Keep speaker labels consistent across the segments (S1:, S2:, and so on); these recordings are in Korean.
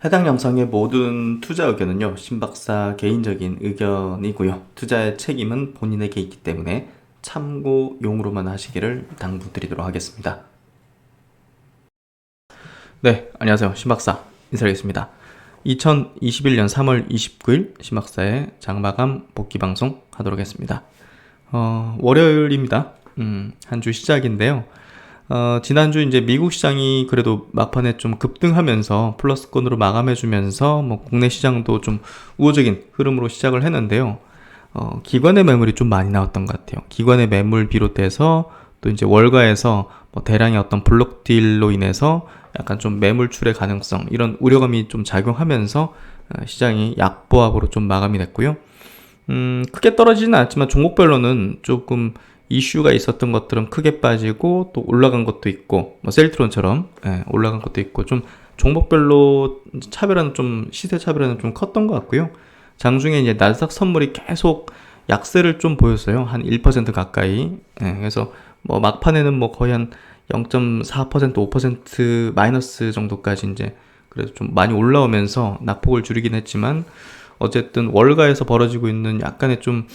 S1: 해당 영상의 모든 투자 의견은요, 신박사 개인적인 의견이고요. 투자의 책임은 본인에게 있기 때문에 참고용으로만 하시기를 당부드리도록 하겠습니다. 네, 안녕하세요. 신박사 인사드리겠습니다. 2021년 3월 29일 신박사의 장마감 복귀 방송 하도록 하겠습니다. 월요일입니다. 한 주 시작인데요. 지난주 이제 미국 시장이 그래도 막판에 좀 급등하면서 플러스권으로 마감해주면서 뭐 국내 시장도 좀 우호적인 흐름으로 시작을 했는데요. 기관의 매물이 좀 많이 나왔던 것 같아요. 기관의 매물 비롯해서 또 이제 월가에서 뭐 대량의 어떤 블록 딜로 인해서 약간 좀 매물출의 가능성 이런 우려감이 좀 작용하면서 시장이 약보합으로 좀 마감이 됐고요. 크게 떨어지진 않았지만 종목별로는 조금 이슈가 있었던 것들은 크게 빠지고 또 올라간 것도 있고 뭐 셀트론처럼 올라간 것도 있고 좀 종목별로 차별화는 좀 시세 차별화는 좀 컸던 것 같고요. 장중에 이제 나스닥 선물이 계속 약세를 좀 보였어요. 한 1% 가까이. 그래서 뭐 막판에는 뭐 거의 한 0.4% 5% 마이너스 정도까지 이제 그래도 좀 많이 올라오면서 낙폭을 줄이긴 했지만 어쨌든 월가에서 벌어지고 있는 약간의 좀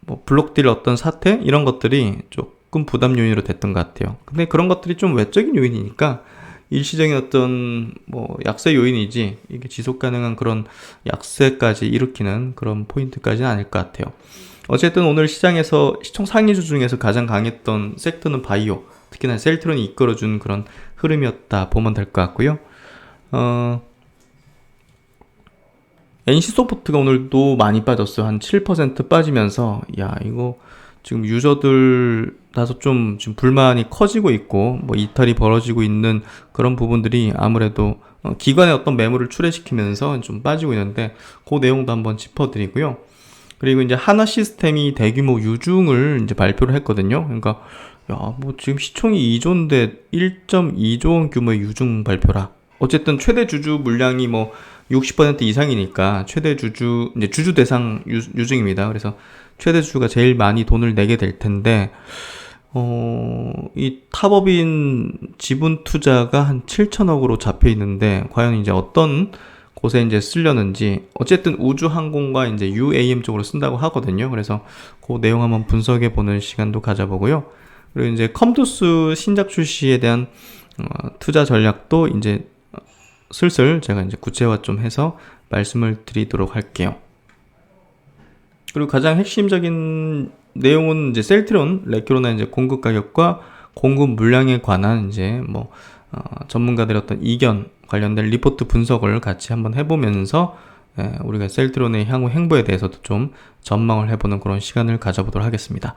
S1: 뭐 블록딜 어떤 사태 이런 것들이 조금 부담 요인으로 됐던 것 같아요. 근데 그런 것들이 좀 외적인 요인이니까 일시적인 어떤 뭐 약세 요인이지 이게 지속 가능한 그런 약세까지 일으키는 그런 포인트까지는 아닐 것 같아요. 어쨌든 오늘 시장에서 시총 상위주 중에서 가장 강했던 섹터는 바이오, 특히나 셀트론이 이끌어준 그런 흐름이었다 보면 될 것 같고요. NC소프트가 오늘도 많이 빠졌어요. 한 7% 빠지면서 야 이거 지금 유저들 다소 좀 지금 불만이 커지고 있고 뭐 이탈이 벌어지고 있는 그런 부분들이 아무래도 기관의 어떤 매물을 출회시키면서 좀 빠지고 있는데 그 내용도 한번 짚어드리고요. 그리고 이제 하나 시스템이 대규모 유중을 이제 발표를 했거든요. 그러니까 야 뭐 지금 시총이 2조인데 1.2조 원 규모의 유중 발표라. 어쨌든 최대 주주 물량이 뭐 60% 이상이니까 최대 주주 이제 주주 대상 유증입니다. 그래서 최대 주주가 제일 많이 돈을 내게 될 텐데 이 탑업인 지분 투자가 한 7천억으로 잡혀 있는데 과연 이제 어떤 곳에 이제 쓰려는지 어쨌든 우주항공과 이제 UAM 쪽으로 쓴다고 하거든요. 그래서 그 내용 한번 분석해 보는 시간도 가져보고요. 그리고 이제 컴투스 신작 출시에 대한 투자 전략도 이제 슬슬 제가 이제 구체화 좀 해서 말씀을 드리도록 할게요. 그리고 가장 핵심적인 내용은 이제 셀트론, 레큐로나 이제 공급 가격과 공급 물량에 관한 이제 뭐 전문가들의 어떤 이견 관련된 리포트 분석을 같이 한번 해보면서 우리가 셀트론의 향후 행보에 대해서도 좀 전망을 해보는 그런 시간을 가져보도록 하겠습니다.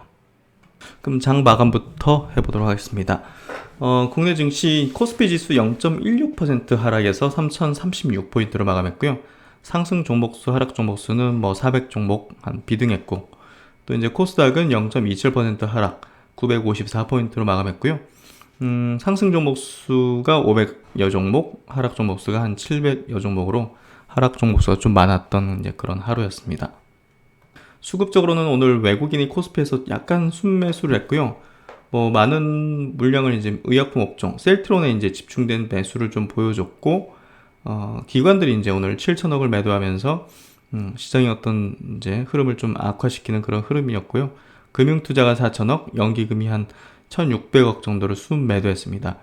S1: 그럼 장 마감부터 해보도록 하겠습니다. 국내 증시 코스피 지수 0.16% 하락해서 3036포인트로 마감했고요. 상승 종목수, 하락 종목수는 뭐 400종목 한 비등했고, 또 이제 코스닥은 0.27% 하락, 954포인트로 마감했고요. 상승 종목수가 500여 종목, 하락 종목수가 한 700여 종목으로 하락 종목수가 좀 많았던 이제 그런 하루였습니다. 수급적으로는 오늘 외국인이 코스피에서 약간 순매수를 했고요. 뭐 많은 물량을 이제 의약품 업종, 셀트론에 이제 집중된 매수를 좀 보여줬고, 기관들이 이제 오늘 7천억을 매도하면서 시장의 어떤 이제 흐름을 좀 악화시키는 그런 흐름이었고요. 금융투자가 4천억, 연기금이 한 1,600억 정도를 순매도했습니다.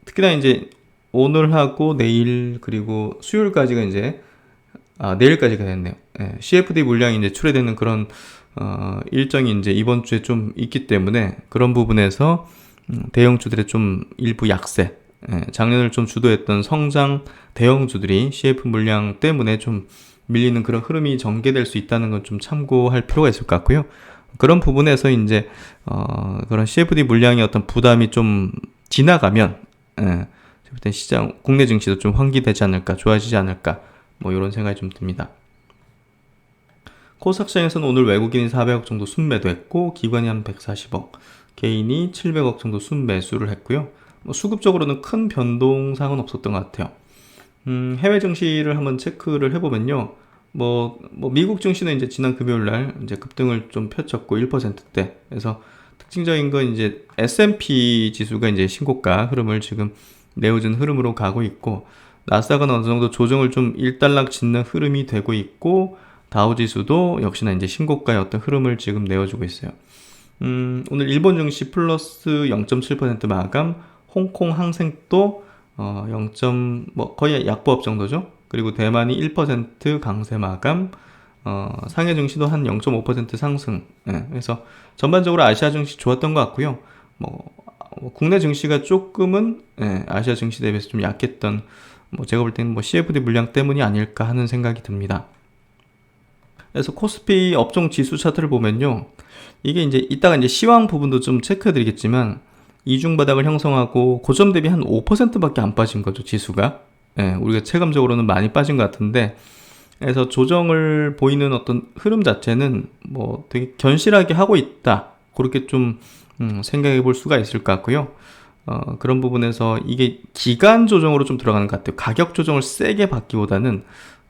S1: 특히나 이제 오늘하고 내일 그리고 수요일까지가 이제 내일까지가 됐네요. CFD 물량이 이제 출회되는 그런 일정이 이제 이번 주에 좀 있기 때문에 그런 부분에서 대형주들의 좀 일부 약세, 작년을 좀 주도했던 성장 대형주들이 CF 물량 때문에 좀 밀리는 그런 흐름이 전개될 수 있다는 건 좀 참고할 필요가 있을 것 같고요. 그런 부분에서 이제 그런 CFD 물량의 어떤 부담이 좀 지나가면 시장 국내 증시도 좀 환기되지 않을까, 좋아지지 않을까, 뭐 이런 생각이 좀 듭니다. 코스닥 시장에서는 오늘 외국인이 400억 정도 순매도했고 기관이 한 140억, 개인이 700억 정도 순매수를 했고요. 뭐 수급적으로는 큰 변동사항은 없었던 것 같아요. 해외 증시를 한번 체크를 해보면요. 뭐 미국 증시는 이제 지난 금요일날 이제 급등을 좀 펼쳤고 1%대. 그래서 특징적인 건 이제 S&P 지수가 이제 신고가 흐름을 지금 내어준 흐름으로 가고 있고, 나스닥은 어느 정도 조정을 좀 일단락 짓는 흐름이 되고 있고, 다우지수도 역시나 이제 신고가의 어떤 흐름을 지금 내어주고 있어요. 오늘 일본 증시 플러스 0.7% 마감, 홍콩 항생도 0. 거의 약보합 정도죠. 그리고 대만이 1% 강세 마감, 상해 증시도 한 0.5% 상승. 예, 그래서 전반적으로 아시아 증시 좋았던 것 같고요. 국내 증시가 조금은 아시아 증시 대비해서 좀 약했던, 제가 볼 때는 CFD 물량 때문이 아닐까 하는 생각이 듭니다. 그래서 코스피 업종 지수 차트를 보면요, 이게 이따가 시황 부분도 좀 체크해 드리겠지만, 이중 바닥을 형성하고 고점 대비 한 5%밖에 안 빠진 거죠, 지수가. 우리가 체감적으로는 많이 빠진 것 같은데, 그래서 조정을 보이는 어떤 흐름 자체는 되게 견실하게 하고 있다, 그렇게 좀 생각해 볼 수가 있을 것 같고요. 그런 부분에서 이게 기간 조정으로 좀 들어가는 것 같아요. 가격 조정을 세게 받기보다는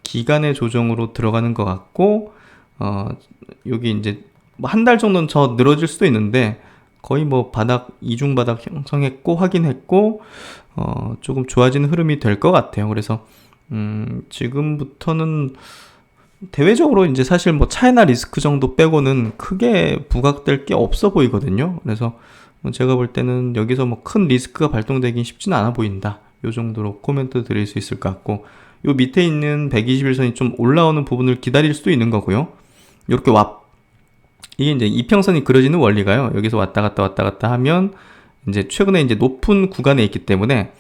S1: 기간의 조정으로 들어가는 것 같고, 여기 한 달 정도는 더 늘어질 수도 있는데, 거의 이중 바닥 형성했고 확인했고, 조금 좋아지는 흐름이 될 것 같아요. 그래서 지금부터는 대외적으로 사실 차이나 리스크 정도 빼고는 크게 부각될 게 없어 보이거든요. 그래서 제가 볼 때는 여기서 큰 리스크가 발동되긴 쉽지는 않아 보인다, 요 정도로 코멘트 드릴 수 있을 것 같고, 요 밑에 있는 121선이 좀 올라오는 부분을 기다릴 수도 있는 거고요. 이렇게 이게 이평선이 그려지는 원리가요, 여기서 왔다 갔다 하면 최근에 높은 구간에 있기 때문에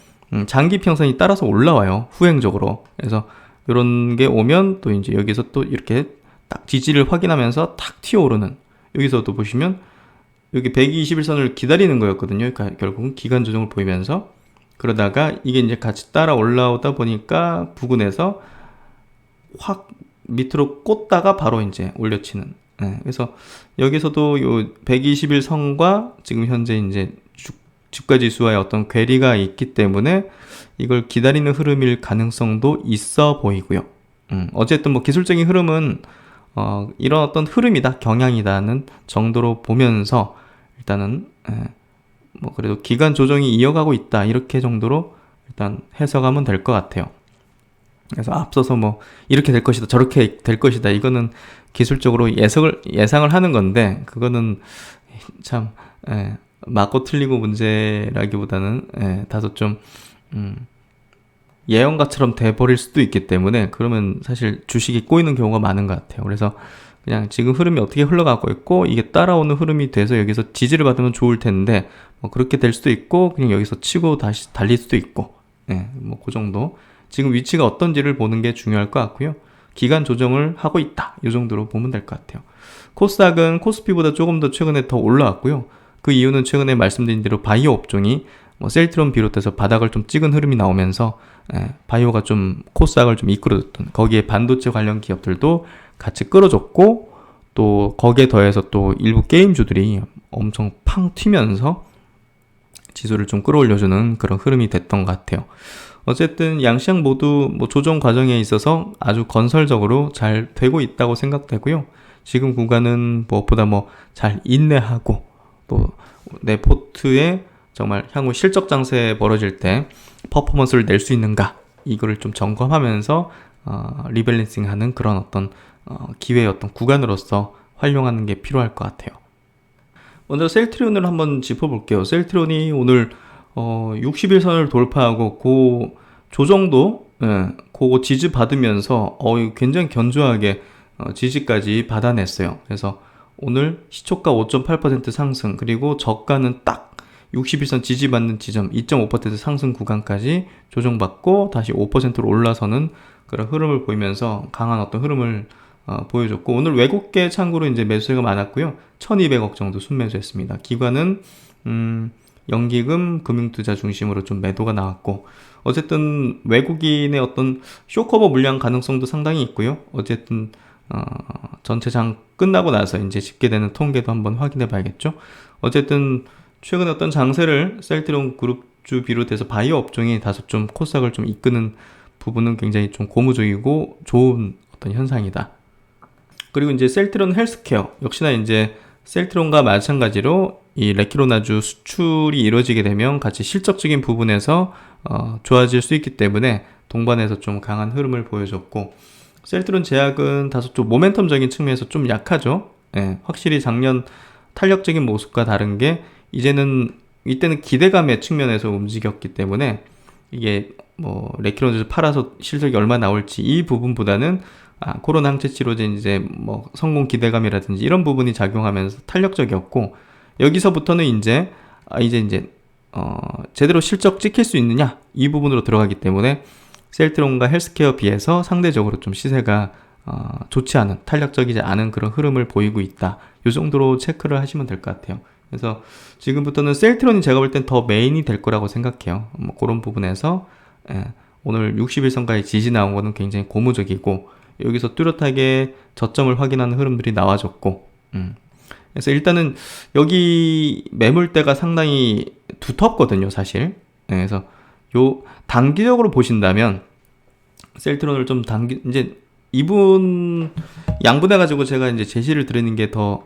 S1: 장기 평선이 따라서 올라와요, 후행적으로. 그래서 이런 게 오면 또 여기서 또 이렇게 딱 지지를 확인하면서 탁 튀어오르는, 여기서도 보시면 여기 121선을 기다리는 거였거든요. 그러니까 결국은 기간 조정을 보이면서, 그러다가 이게 같이 따라 올라오다 보니까 부근에서 확 밑으로 꽂다가 바로 올려치는. 그래서 여기서도 요 121선과 지금 현재 주가 지수와의 어떤 괴리가 있기 때문에 이걸 기다리는 흐름일 가능성도 있어 보이고요. 어쨌든 기술적인 흐름은 이런 어떤 흐름이다, 경향이다는 정도로 보면서, 일단은 그래도 기간 조정이 이어가고 있다, 이렇게 정도로 일단 해석하면 될 것 같아요. 그래서 앞서서 이렇게 될 것이다, 저렇게 될 것이다, 이거는 기술적으로 예상을 하는 건데, 그거는 참 맞고 틀리고 문제라기보다는 다소 좀 예언가처럼 돼버릴 수도 있기 때문에, 그러면 사실 주식이 꼬이는 경우가 많은 것 같아요. 그래서 그냥 지금 흐름이 어떻게 흘러가고 있고, 이게 따라오는 흐름이 돼서 여기서 지지를 받으면 좋을 텐데, 그렇게 될 수도 있고, 그냥 여기서 치고 다시 달릴 수도 있고, 그 정도. 지금 위치가 어떤지를 보는 게 중요할 것 같고요. 기간 조정을 하고 있다, 이 정도로 보면 될 것 같아요. 코스닥은 코스피보다 조금 더 최근에 더 올라왔고요. 그 이유는 최근에 말씀드린 대로 바이오 업종이 셀트론 비롯해서 바닥을 좀 찍은 흐름이 나오면서 바이오가 좀 코스닥을 좀 이끌어줬던, 거기에 반도체 관련 기업들도 같이 끌어줬고, 또 거기에 더해서 또 일부 게임주들이 엄청 팡 튀면서 지수를 좀 끌어올려주는 그런 흐름이 됐던 것 같아요. 어쨌든 양시장 모두 조정 과정에 있어서 아주 건설적으로 잘 되고 있다고 생각되고요. 지금 구간은 무엇보다 잘 인내하고, 또 내 포트에 정말 향후 실적 장세 벌어질 때 퍼포먼스를 낼 수 있는가, 이거를 좀 점검하면서 리밸런싱하는 그런 어떤 기회의 어떤 구간으로서 활용하는 게 필요할 것 같아요. 먼저 셀트리온을 한번 짚어볼게요. 셀트리온이 오늘 60일선을 돌파하고 그 조정도 그거 지지 받으면서 굉장히 견조하게 지지까지 받아냈어요. 그래서 오늘 시초가 5.8% 상승, 그리고 저가는 딱 60일선 지지받는 지점 2.5% 상승 구간까지 조정받고 다시 5%로 올라서는 그런 흐름을 보이면서 강한 어떤 흐름을 보여줬고, 오늘 외국계 참고로 매수세가 많았고요. 1200억 정도 순매수했습니다. 기관은 연기금, 금융투자 중심으로 좀 매도가 나왔고, 어쨌든 외국인의 어떤 쇼커버 물량 가능성도 상당히 있고요. 어쨌든 전체 장 끝나고 나서 집계되는 통계도 한번 확인해 봐야겠죠. 어쨌든 최근에 어떤 장세를 셀트리온 그룹주 비롯해서 바이오 업종이 다소 좀 코스닥을 좀 이끄는 부분은 굉장히 좀 고무적이고 좋은 어떤 현상이다. 그리고 셀트리온 헬스케어 역시나 셀트리온과 마찬가지로 이 레키로나주 수출이 이루어지게 되면 같이 실적적인 부분에서 좋아질 수 있기 때문에 동반해서 좀 강한 흐름을 보여줬고, 셀트론 제약은 다소 좀 모멘텀적인 측면에서 좀 약하죠. 예, 확실히 작년 탄력적인 모습과 다른 게 이때는 기대감의 측면에서 움직였기 때문에 이게 뭐 레키로나주 팔아서 실적이 얼마 나올지 이 부분보다는 코로나 항체 치료제 이제 뭐 성공 기대감이라든지 이런 부분이 작용하면서 탄력적이었고, 여기서부터는 이제 제대로 실적 찍힐 수 있느냐 이 부분으로 들어가기 때문에 셀트론과 헬스케어 비해서 상대적으로 좀 시세가 좋지 않은, 탄력적이지 않은 그런 흐름을 보이고 있다. 이 정도로 체크를 하시면 될 것 같아요. 그래서 지금부터는 셀트론이 제가 볼 땐 더 메인이 될 거라고 생각해요. 뭐 그런 부분에서 오늘 60일선까지 지지 나온 거는 굉장히 고무적이고, 여기서 뚜렷하게 저점을 확인하는 흐름들이 나와줬고, 그래서 일단은 여기 매물대가 상당히 두텁거든요, 사실. 그래서 요 단기적으로 보신다면 셀트론을 좀 이제 이분 양분해 가지고 제가 이제 제시를 드리는 게 더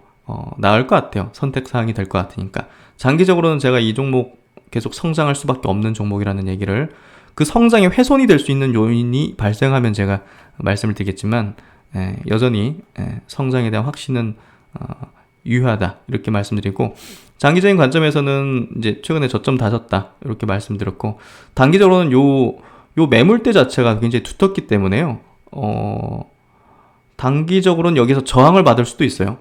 S1: 나을 것 같아요. 선택 사항이 될 것 같으니까. 장기적으로는 제가 이 종목 계속 성장할 수밖에 없는 종목이라는 얘기를, 그 성장에 훼손이 될 수 있는 요인이 발생하면 제가 말씀을 드리겠지만, 여전히 성장에 대한 확신은 유효하다 이렇게 말씀드리고, 장기적인 관점에서는 이제 최근에 저점 다졌다 이렇게 말씀드렸고, 단기적으로는 요 매물대 자체가 굉장히 두텁기 때문에요. 단기적으로는 여기서 저항을 받을 수도 있어요.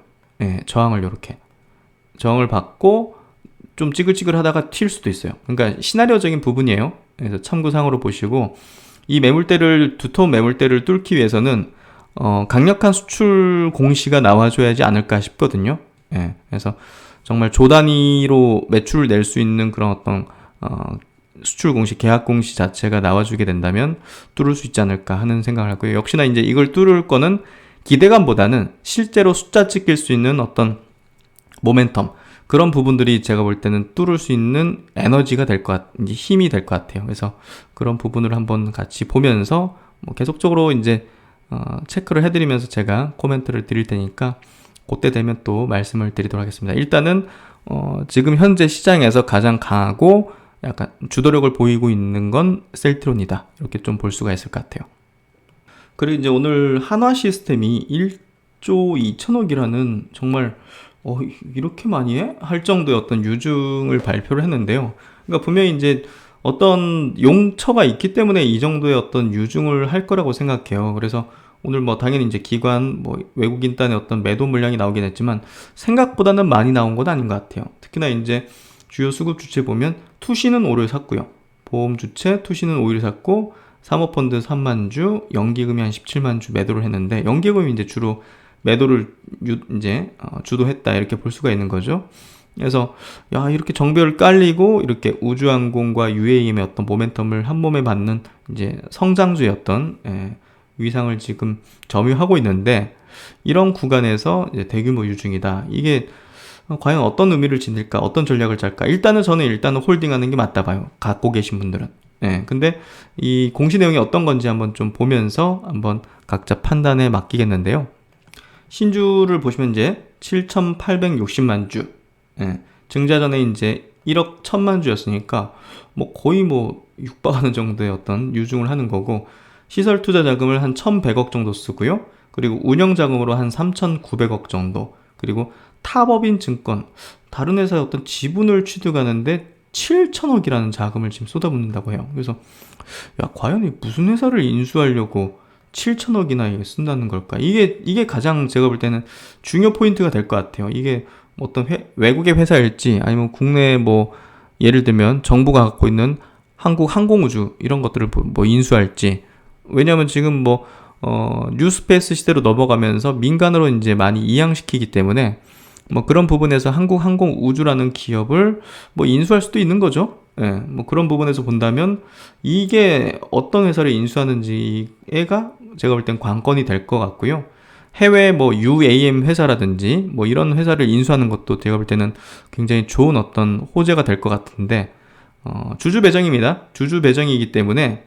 S1: 저항을 저항을 받고 좀 찌글찌글 하다가 튈 수도 있어요. 그러니까 시나리오적인 부분이에요. 그래서 참고상으로 보시고, 이 두터운 매물대를 뚫기 위해서는 강력한 수출 공시가 나와줘야지 않을까 싶거든요. 그래서 정말 조 단위로 매출을 낼 수 있는 그런 어떤 수출 공시, 계약 공시 자체가 나와주게 된다면 뚫을 수 있지 않을까 하는 생각을 하고요. 역시나 이제 이걸 뚫을 거는 기대감보다는 실제로 숫자 찍힐 수 있는 어떤 모멘텀, 그런 부분들이 제가 볼 때는 뚫을 수 있는 에너지가 힘이 될 것 같아요. 그래서 그런 부분을 한번 같이 보면서 뭐 계속적으로 이제 체크를 해드리면서 제가 코멘트를 드릴 테니까 그때 되면 또 말씀을 드리도록 하겠습니다. 일단은 지금 현재 시장에서 가장 강하고 약간 주도력을 보이고 있는 건 셀트론이다, 이렇게 좀 볼 수가 있을 것 같아요. 그리고 이제 오늘 한화 시스템이 1조 2천억이라는 정말 이렇게 많이 해? 할 정도의 어떤 유증을 발표를 했는데요. 그러니까 분명히 이제 어떤 용처가 있기 때문에 이 정도의 어떤 유증을 할 거라고 생각해요. 그래서 오늘 뭐 당연히 이제 기관, 뭐 외국인 단의 어떤 매도 물량이 나오긴 했지만 생각보다는 많이 나온 건 아닌 것 같아요. 특히나 이제 주요 수급 주체 보면 투시는 5를 샀고요. 보험 주체 투시는 5를 샀고, 사모펀드 3만 주, 연기금이 한 17만 주 매도를 했는데, 연기금이 이제 주로 매도를 주도했다 이렇게 볼 수가 있는 거죠. 그래서 이렇게 정배를 깔리고 이렇게 우주항공과 UAM의 어떤 모멘텀을 한 몸에 받는 이제 성장주의 어떤 위상을 지금 점유하고 있는데, 이런 구간에서 이제 대규모 유증이다. 이게 과연 어떤 의미를 지닐까, 어떤 전략을 짤까? 저는 홀딩하는 게 맞다 봐요. 갖고 계신 분들은. 근데 이 공시 내용이 어떤 건지 한번 좀 보면서 한번 각자 판단에 맡기겠는데요. 신주를 보시면 이제 7,860만 주. 증자 전에 이제 1억 1,000만 주였으니까 거의 육박하는 정도의 어떤 유증을 하는 거고, 시설 투자 자금을 한 1,100억 정도 쓰고요. 그리고 운영 자금으로 한 3,900억 정도. 그리고 타법인 증권, 다른 회사의 어떤 지분을 취득하는데 7천억이라는 자금을 지금 쏟아붓는다고 해요. 그래서 과연 무슨 회사를 인수하려고 7천억이나 쓴다는 걸까? 이게 가장 제가 볼 때는 중요 포인트가 될 것 같아요. 이게 어떤 외국의 회사일지, 아니면 국내 예를 들면 정부가 갖고 있는 한국 항공우주 이런 것들을 인수할지. 왜냐하면 지금 뉴스페이스 시대로 넘어가면서 민간으로 이제 많이 이양시키기 때문에 그런 부분에서 한국 항공우주라는 기업을 인수할 수도 있는 거죠. 그런 부분에서 본다면 이게 어떤 회사를 인수하는지가 제가 볼 땐 관건이 될 것 같고요. 해외 UAM 회사라든지 이런 회사를 인수하는 것도 제가 볼 때는 굉장히 좋은 어떤 호재가 될 것 같은데, 주주 배정입니다. 주주 배정이기 때문에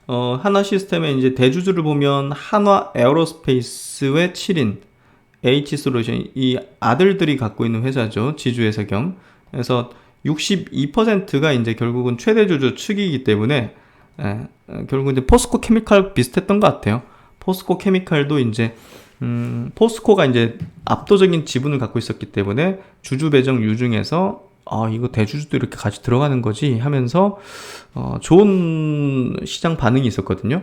S1: 한화 시스템의 이제 대주주를 보면 한화 에어로스페이스의 7인 H솔루션, 이 아들들이 갖고 있는 회사죠. 지주회사 겸. 그래서 62%가 이제 결국은 최대 주주 측이기 때문에 결국 이제 포스코 케미칼 비슷했던 것 같아요. 포스코 케미칼도 이제 포스코가 이제 압도적인 지분을 갖고 있었기 때문에 주주 배정 유중에서 이거 대주주도 이렇게 같이 들어가는 거지 하면서 좋은 시장 반응이 있었거든요.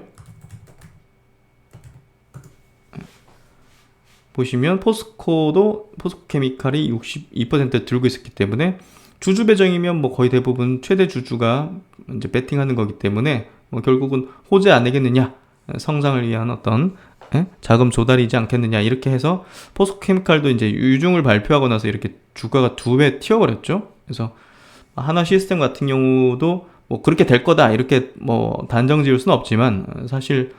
S1: 보시면 포스코 케미칼이 62% 들고 있었기 때문에 주주 배정이면 뭐 거의 대부분 최대 주주가 이제 베팅하는 거기 때문에 뭐 결국은 호재 안 내겠느냐, 성장을 위한 어떤 자금 조달이지 않겠느냐, 이렇게 해서 포스코 케미칼도 이제 유중을 발표하고 나서 이렇게 주가가 2배 튀어버렸죠. 그래서 하나 시스템 같은 경우도 뭐 그렇게 될 거다 이렇게 뭐 단정 지을 수는 없지만 사실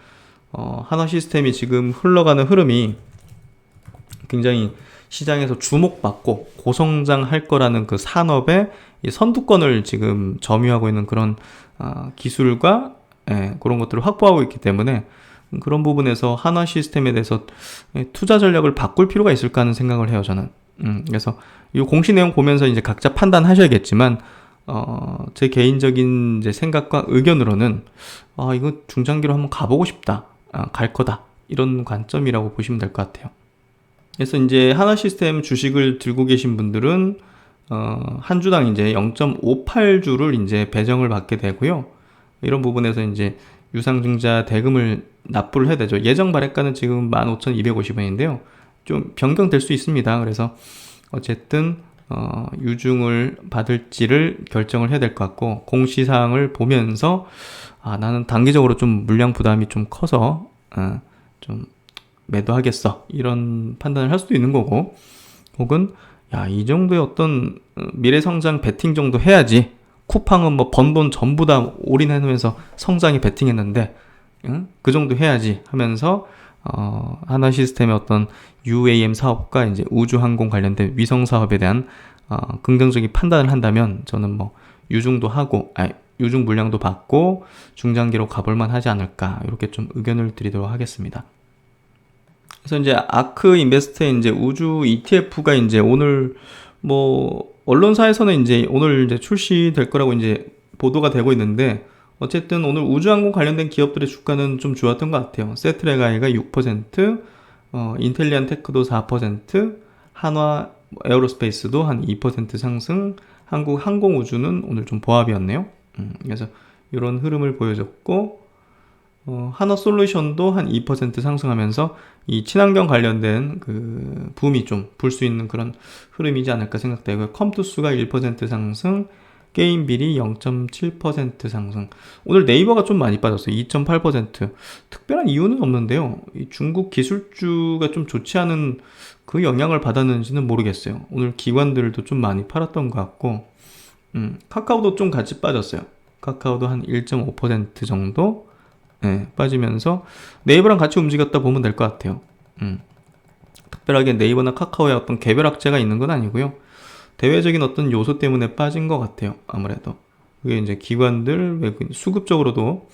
S1: 하나 시스템이 지금 흘러가는 흐름이 굉장히 시장에서 주목받고 고성장할 거라는 그 산업의 이 선두권을 지금 점유하고 있는 그런 기술과 그런 것들을 확보하고 있기 때문에 그런 부분에서 한화 시스템에 대해서 투자 전략을 바꿀 필요가 있을까 하는 생각을 해요, 저는. 그래서 이 공시 내용 보면서 이제 각자 판단하셔야겠지만 제 개인적인 이제 생각과 의견으로는 이거 중장기로 한번 가보고 싶다, 갈 거다, 이런 관점이라고 보시면 될 것 같아요. 그래서 이제 하나 시스템 주식을 들고 계신 분들은 한 주당 이제 0.58주를 이제 배정을 받게 되고요. 이런 부분에서 이제 유상증자 대금을 납부를 해야 되죠. 예정 발행가는 지금 15,250원인데요. 좀 변경될 수 있습니다. 그래서 어쨌든 유중을 받을지를 결정을 해야 될 것 같고, 공시사항을 보면서 나는 단기적으로 좀 물량 부담이 좀 커서 좀 매도하겠어, 이런 판단을 할 수도 있는 거고, 혹은 이 정도의 어떤 미래성장 베팅 정도 해야지, 쿠팡은 뭐 번 돈 전부 다 올인해놓으면서 성장이 베팅했는데 그 정도 해야지 하면서 하나 시스템의 어떤 UAM 사업과 이제 우주항공 관련된 위성 사업에 대한 긍정적인 판단을 한다면 저는 뭐 유중도 하고 유중 물량도 받고 중장기로 가볼만 하지 않을까, 이렇게 좀 의견을 드리도록 하겠습니다. 그래서 이제 아크 인베스트의 이제 우주 ETF가 이제 오늘 뭐 언론사에서는 이제 오늘 이제 출시될 거라고 이제 보도가 되고 있는데, 어쨌든 오늘 우주항공 관련된 기업들의 주가는 좀 좋았던 것 같아요. 세트레가이가 6%, 인텔리안 테크도 4%, 한화 에어로스페이스도 한 2% 상승, 한국 항공우주는 오늘 좀 보합이었네요. 그래서 이런 흐름을 보여줬고, 한화솔루션도 한 2% 상승하면서 이 친환경 관련된 그 붐이 좀 불 수 있는 그런 흐름이지 않을까 생각되고요. 컴투스가 1% 상승, 게임빌이 0.7% 상승. 오늘 네이버가 좀 많이 빠졌어요. 2.8%. 특별한 이유는 없는데요. 이 중국 기술주가 좀 좋지 않은 그 영향을 받았는지는 모르겠어요. 오늘 기관들도 좀 많이 팔았던 것 같고, 카카오도 좀 같이 빠졌어요. 카카오도 한 1.5% 정도 빠지면서 네이버랑 같이 움직였다 보면 될 것 같아요. 특별하게 네이버나 카카오의 어떤 개별 악재가 있는 건 아니고요. 대외적인 어떤 요소 때문에 빠진 것 같아요. 아무래도 그게 이제 기관들 외국인 수급적으로도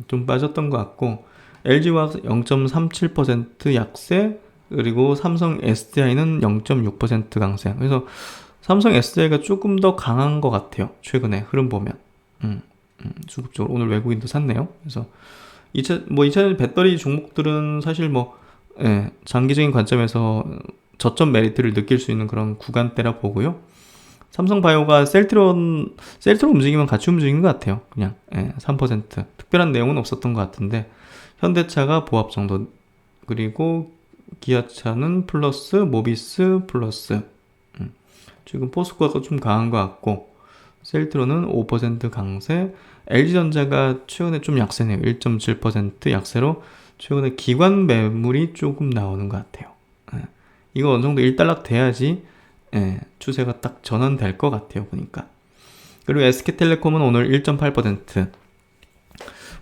S1: 좀 빠졌던 것 같고, LG와 0.37% 약세, 그리고 삼성 SDI는 0.6% 강세. 그래서 삼성 SDI가 조금 더 강한 것 같아요. 최근에 흐름 보면 수급적으로 오늘 외국인도 샀네요. 그래서 2차 배터리 종목들은 사실 장기적인 관점에서 저점 메리트를 느낄 수 있는 그런 구간대라 보고요. 삼성바이오가 셀트로 움직이면 같이 움직이는 것 같아요. 그냥 3%. 특별한 내용은 없었던 것 같은데, 현대차가 보합 정도, 그리고 기아차는 플러스, 모비스 플러스. 지금 포스코가 좀 강한 것 같고, 셀트로는 5% 강세, LG전자가 최근에 좀 약세네요. 1.7% 약세로 최근에 기관 매물이 조금 나오는 것 같아요. 이거 어느 정도 일단락 돼야지 추세가 딱 전환될 것 같아요, 보니까. 그리고 SK텔레콤은 오늘 1.8%,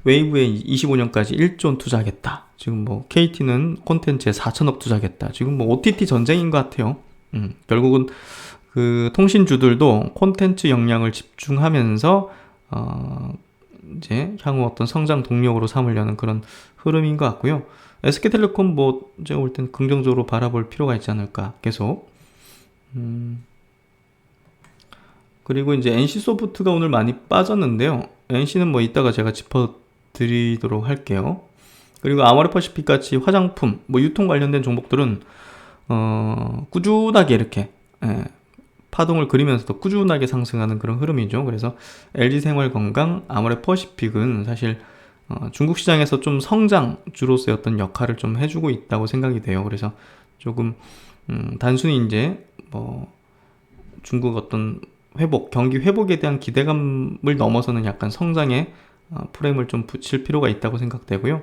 S1: 웨이브에 25년까지 1조 투자하겠다. 지금 KT는 콘텐츠에 4천억 투자하겠다. 지금 OTT 전쟁인 것 같아요. 결국은 그 통신주들도 콘텐츠 역량을 집중하면서 이제 향후 어떤 성장 동력으로 삼으려는 그런 흐름인 것 같고요. SK텔레콤 제가 볼 땐 긍정적으로 바라볼 필요가 있지 않을까, 계속. 그리고 이제 NC소프트가 오늘 많이 빠졌는데요. NC는 뭐 이따가 제가 짚어드리도록 할게요. 그리고 아모레퍼시픽 같이 화장품, 뭐 유통 관련된 종목들은 꾸준하게 이렇게 파동을 그리면서도 꾸준하게 상승하는 그런 흐름이죠. 그래서 LG생활건강, 아모레퍼시픽은 사실 중국 시장에서 좀 성장주로서의 어떤 역할을 좀 해주고 있다고 생각이 돼요. 그래서 조금 단순히 이제 뭐 중국 어떤 회복, 경기 회복에 대한 기대감을 넘어서는 약간 성장의 프레임을 좀 붙일 필요가 있다고 생각되고요.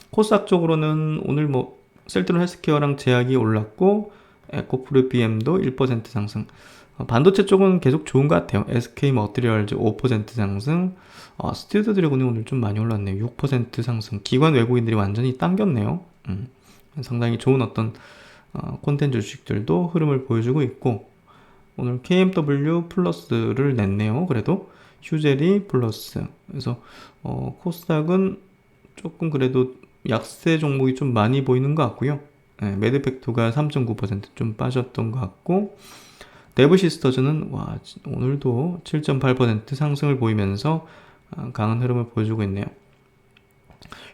S1: 코스닥 쪽으로는 오늘 뭐 셀트론 헬스케어랑 제약이 올랐고 에코프로 BM도 1% 상승. 반도체 쪽은 계속 좋은 것 같아요. SK 머티리얼즈 5% 상승. 스튜디오 드래곤이 오늘 좀 많이 올랐네요. 6% 상승. 기관 외국인들이 완전히 당겼네요. 상당히 좋은 어떤 콘텐츠 주식들도 흐름을 보여주고 있고, 오늘 KMW 플러스를 냈네요. 그래도 휴젤이 플러스. 그래서 코스닥은 조금 그래도 약세 종목이 좀 많이 보이는 것 같고요. 매드팩토가 3.9% 좀 빠졌던 것 같고, 데브시스터즈는 오늘도 7.8% 상승을 보이면서 강한 흐름을 보여주고 있네요.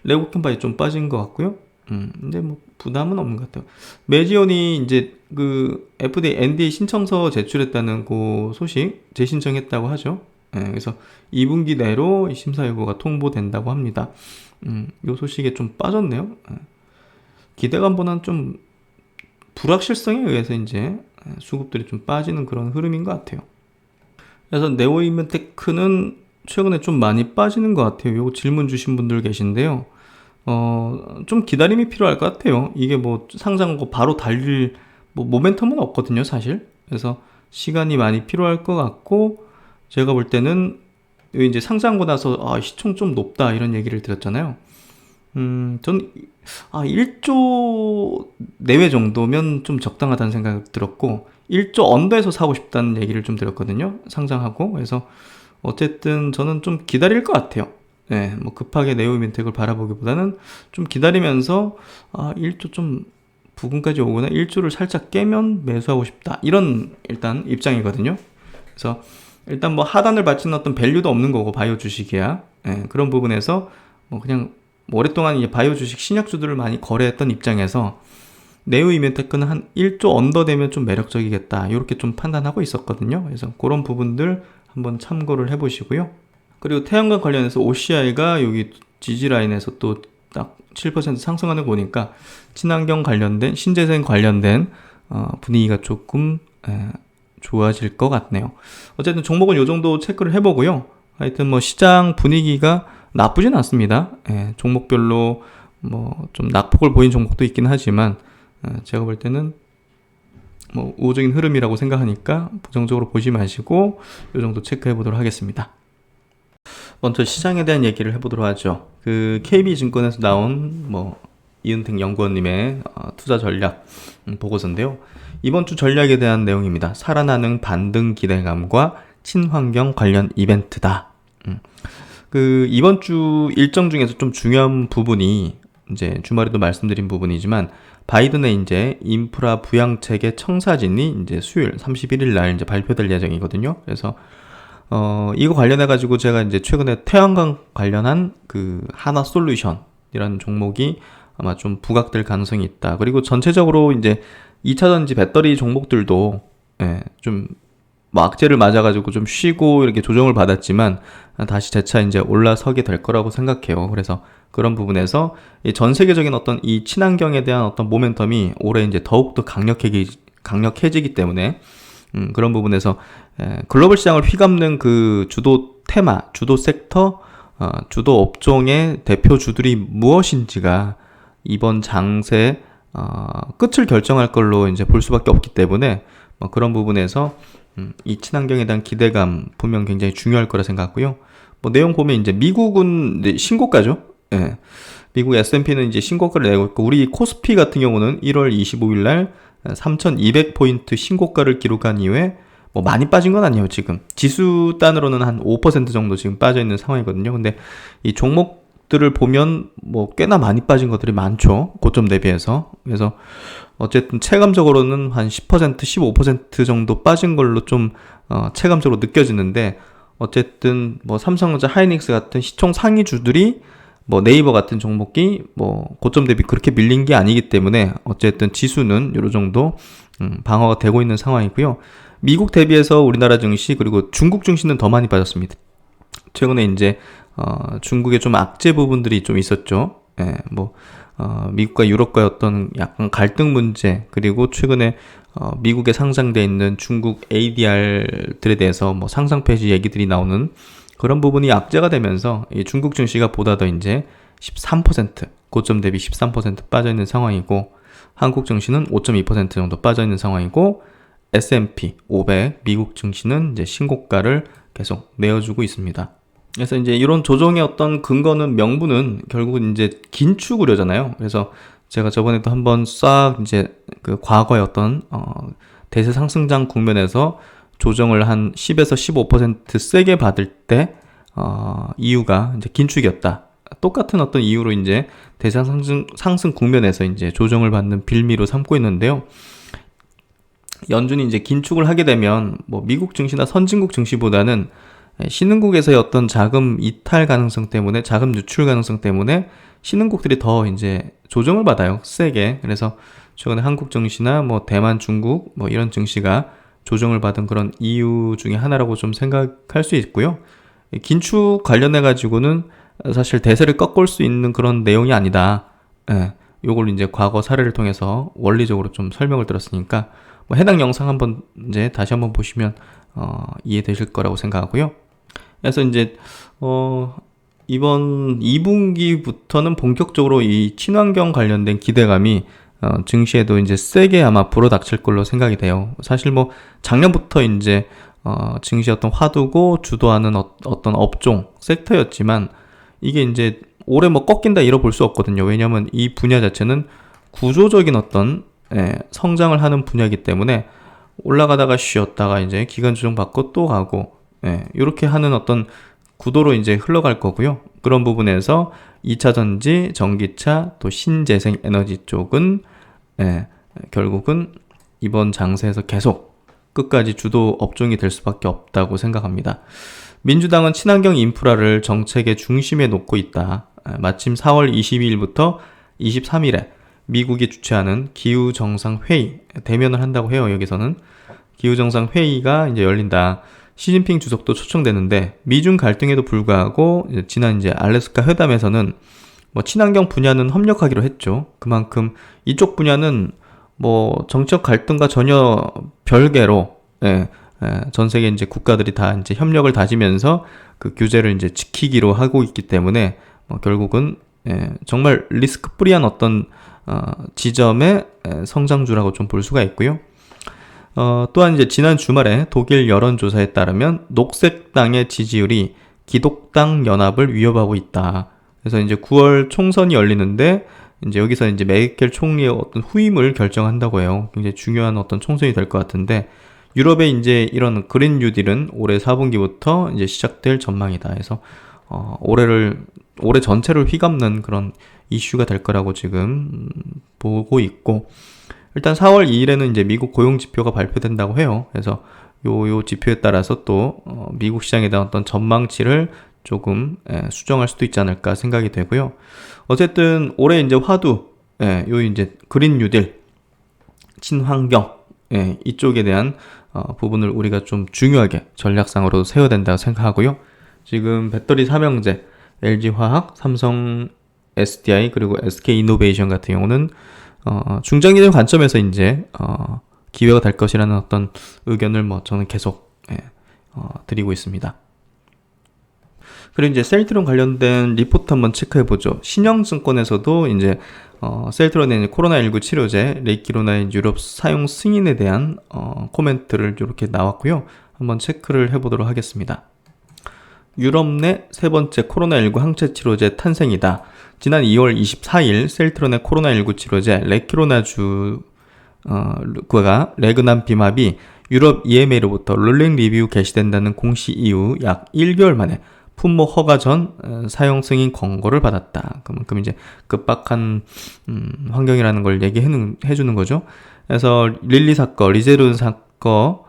S1: 레고캠바이 좀 빠진 것 같고요. 근데 뭐 부담은 없는 것 같아요. 메지온이 이제 그 FDA, NDA 신청서 제출했다는 그 소식 재신청했다고 하죠. 그래서 2분기 내로 심사 여부가 통보된다고 합니다. 요 소식에 좀 빠졌네요. 기대감보다는 좀 불확실성에 의해서 이제 수급들이 좀 빠지는 그런 흐름인 것 같아요. 그래서 네오이메테크는 최근에 좀 많이 빠지는 것 같아요. 요거 질문 주신 분들 계신데요. 좀 기다림이 필요할 것 같아요. 이게 뭐 상장하고 바로 달릴 뭐 모멘텀은 없거든요, 사실. 그래서 시간이 많이 필요할 것 같고, 제가 볼 때는 이제 상장하고 나서 시총 좀 높다 이런 얘기를 드렸잖아요. 전 1조 내외 정도면 좀 적당하다는 생각이 들었고, 1조 언더에서 사고 싶다는 얘기를 좀 드렸거든요. 상장하고. 그래서 어쨌든 저는 좀 기다릴 것 같아요. 네, 뭐 급하게 네오이메텍을 바라보기보다는 좀 기다리면서 1조 좀 부근까지 오거나 1조를 살짝 깨면 매수하고 싶다. 이런 일단 입장이거든요. 그래서 일단 뭐 하단을 받치는 어떤 밸류도 없는 거고, 바이오 주식이야. 그런 부분에서 뭐 그냥 오랫동안 이제 바이오 주식 신약주들을 많이 거래했던 입장에서 네오이메테크는 한 1조 언더 되면 좀 매력적이겠다. 이렇게 좀 판단하고 있었거든요. 그래서 그런 부분들 한번 참고를 해보시고요. 그리고 태양광 관련해서 OCI가 여기 지지라인에서 또 딱 7% 상승하는 거 보니까 친환경 관련된, 신재생 관련된 분위기가 조금 좋아질 것 같네요. 어쨌든 종목은 요 정도 체크를 해보고요. 하여튼 뭐 시장 분위기가 나쁘진 않습니다. 종목별로 뭐 좀 낙폭을 보인 종목도 있긴 하지만 제가 볼 때는 뭐 우호적인 흐름이라고 생각하니까 부정적으로 보지 마시고 요 정도 체크해 보도록 하겠습니다. 먼저 시장에 대한 얘기를 해보도록 하죠. 그 KB증권에서 나온 뭐 이은택 연구원님의 투자 전략 보고서인데요. 이번 주 전략에 대한 내용입니다. 살아나는 반등 기대감과 친환경 관련 이벤트다. 그 이번 주 일정 중에서 좀 중요한 부분이 이제 주말에도 말씀드린 부분이지만 바이든의 이제 인프라 부양책의 청사진이 이제 수요일 31일 날 이제 발표될 예정이거든요. 그래서 이거 관련해 가지고 제가 이제 최근에 태양광 관련한 그 하나솔루션이라는 종목이 아마 좀 부각될 가능성이 있다. 그리고 전체적으로 이제 2차전지 배터리 종목들도 좀 뭐 악재를 맞아가지고 좀 쉬고 이렇게 조정을 받았지만 다시 재차 이제 올라서게 될 거라고 생각해요. 그래서 그런 부분에서 전 세계적인 어떤 이 친환경에 대한 어떤 모멘텀이 올해 이제 더욱더 강력해지기 때문에 그런 부분에서 글로벌 시장을 휘감는 그 주도 테마, 주도 섹터, 주도 업종의 대표주들이 무엇인지가 이번 장세 끝을 결정할 걸로 이제 볼 수밖에 없기 때문에 그런 부분에서 이 친환경에 대한 기대감 분명 굉장히 중요할 거라 생각하고요. 뭐 내용 보면 이제 미국은 신고가죠. 미국 S&P는 이제 신고가를 내고 있고, 우리 코스피 같은 경우는 1월 25일 날 3,200포인트 신고가를 기록한 이후에 뭐 많이 빠진 건 아니에요. 지금 지수 단으로는 한 5% 정도 지금 빠져 있는 상황이거든요. 근데 이 종목 중국들을 보면 뭐 꽤나 많이 빠진 것들이 많죠. 고점 대비해서. 그래서 어쨌든 체감적으로는 한 10%, 15% 정도 빠진 걸로 좀 체감적으로 느껴지는데, 어쨌든 뭐 삼성전자, 하이닉스 같은 시총 상위주들이 뭐 네이버 같은 종목이 뭐 고점 대비 그렇게 밀린 게 아니기 때문에 어쨌든 지수는 요 정도 방어가 되고 있는 상황이고요. 미국 대비해서 우리나라 증시 그리고 중국 증시는 더 많이 빠졌습니다. 최근에 이제 중국에 좀 악재 부분들이 좀 있었죠. 예, 뭐 미국과 유럽과의 어떤 약간 갈등 문제, 그리고 최근에 미국에 상장돼 있는 중국 ADR들에 대해서 뭐 상장 폐지 얘기들이 나오는 그런 부분이 악재가 되면서 이 중국 증시가 보다 더 이제 13% 고점 대비 13% 빠져 있는 상황이고, 한국 증시는 5.2% 정도 빠져 있는 상황이고, S&P 500 미국 증시는 이제 신고가를 계속 내어주고 있습니다. 그래서 이제 이런 조정의 어떤 근거는, 명분은 결국은 이제 긴축 우려잖아요. 그래서 제가 저번에도 한번 싹 이제 그 과거의 어떤 대세 상승장 국면에서 조정을 한 10에서 15% 세게 받을 때 이유가 이제 긴축이었다. 똑같은 어떤 이유로 이제 대세 상승 국면에서 이제 조정을 받는 빌미로 삼고 있는데요. 연준이 이제 긴축을 하게 되면 뭐 미국 증시나 선진국 증시보다는 신흥국에서의 어떤 자금 이탈 가능성 때문에, 자금 유출 가능성 때문에 신흥국들이 더 이제 조정을 받아요, 세게. 그래서 최근에 한국 증시나 뭐 대만, 중국 뭐 이런 증시가 조정을 받은 그런 이유 중에 하나라고 좀 생각할 수 있고요. 긴축 관련해 가지고는 사실 대세를 꺾을 수 있는 그런 내용이 아니다. 예, 요걸 이제 과거 사례를 통해서 원리적으로 좀 설명을 들었으니까 뭐 해당 영상 한번 이제 다시 한번 보시면 이해되실 거라고 생각하고요. 그래서 이제 이번 2분기부터는 본격적으로 이 친환경 관련된 기대감이 증시에도 이제 세게 아마 불어닥칠 걸로 생각이 돼요. 사실 뭐 작년부터 이제 증시 어떤 화두고 주도하는 어떤 업종, 섹터였지만 이게 이제 올해 뭐 꺾인다 이러 볼 수 없거든요. 왜냐하면 이 분야 자체는 구조적인 어떤 성장을 하는 분야이기 때문에 올라가다가 쉬었다가 이제 기간 조정 받고 또 가고, 이렇게 하는 어떤 구도로 이제 흘러갈 거고요. 그런 부분에서 2차 전지, 전기차, 또 신재생 에너지 쪽은 결국은 이번 장세에서 계속 끝까지 주도 업종이 될 수밖에 없다고 생각합니다. 민주당은 친환경 인프라를 정책의 중심에 놓고 있다. 마침 4월 22일부터 23일에 미국이 주최하는 기후정상회의, 대면을 한다고 해요. 여기서는 기후정상회의가 이제 열린다. 시진핑 주석도 초청되는데, 미중 갈등에도 불구하고 지난 이제 알래스카 회담에서는 뭐 친환경 분야는 협력하기로 했죠. 그만큼 이쪽 분야는 뭐 정치적 갈등과 전혀 별개로 전 세계 이제 국가들이 다 이제 협력을 다지면서 그 규제를 이제 지키기로 하고 있기 때문에 결국은 정말 리스크 프리한 어떤 지점의 성장주라고 좀 볼 수가 있고요. 또한 이제 지난 주말에 독일 여론조사에 따르면 녹색당의 지지율이 기독당 연합을 위협하고 있다. 그래서 이제 9월 총선이 열리는데 이제 여기서 이제 메르켈 총리의 어떤 후임을 결정한다고 해요. 굉장히 중요한 어떤 총선이 될 것 같은데, 유럽의 이제 이런 그린 뉴딜은 올해 4분기부터 이제 시작될 전망이다. 해서 올해 전체를 휘감는 그런 이슈가 될 거라고 지금 보고 있고, 일단 4월 2일에는 이제 미국 고용 지표가 발표된다고 해요. 그래서 요 지표에 따라서 또 미국 시장에 대한 어떤 전망치를 조금 수정할 수도 있지 않을까 생각이 되고요. 어쨌든 올해 이제 화두, 요 이제 그린 뉴딜, 친환경, 이쪽에 대한 부분을 우리가 좀 중요하게 전략상으로 세워야 된다고 생각하고요. 지금 배터리 삼형제, LG화학, 삼성 SDI 그리고 SK이노베이션 같은 경우는 중장기적 관점에서 이제 기회가 될 것이라는 어떤 의견을 뭐 저는 계속 드리고 있습니다. 그리고 이제 셀트론 관련된 리포트 한번 체크해 보죠. 신영증권에서도 이제 셀트론의 코로나19 치료제 레이키로나의 유럽 사용 승인에 대한 코멘트를 이렇게 나왔고요. 한번 체크를 해보도록 하겠습니다. 유럽 내 세 번째 코로나19 항체 치료제 탄생이다. 지난 2월 24일 셀트론의 코로나19 치료제 레키로나주가 레그남비맙이 유럽 EMA로부터 롤링 리뷰 개시된다는 공시 이후 약 1개월 만에 품목 허가 전 사용 승인 권고를 받았다. 그만큼 이제 급박한 환경이라는 걸 얘기해 주는 거죠. 그래서 릴리 사건, 리제론 사건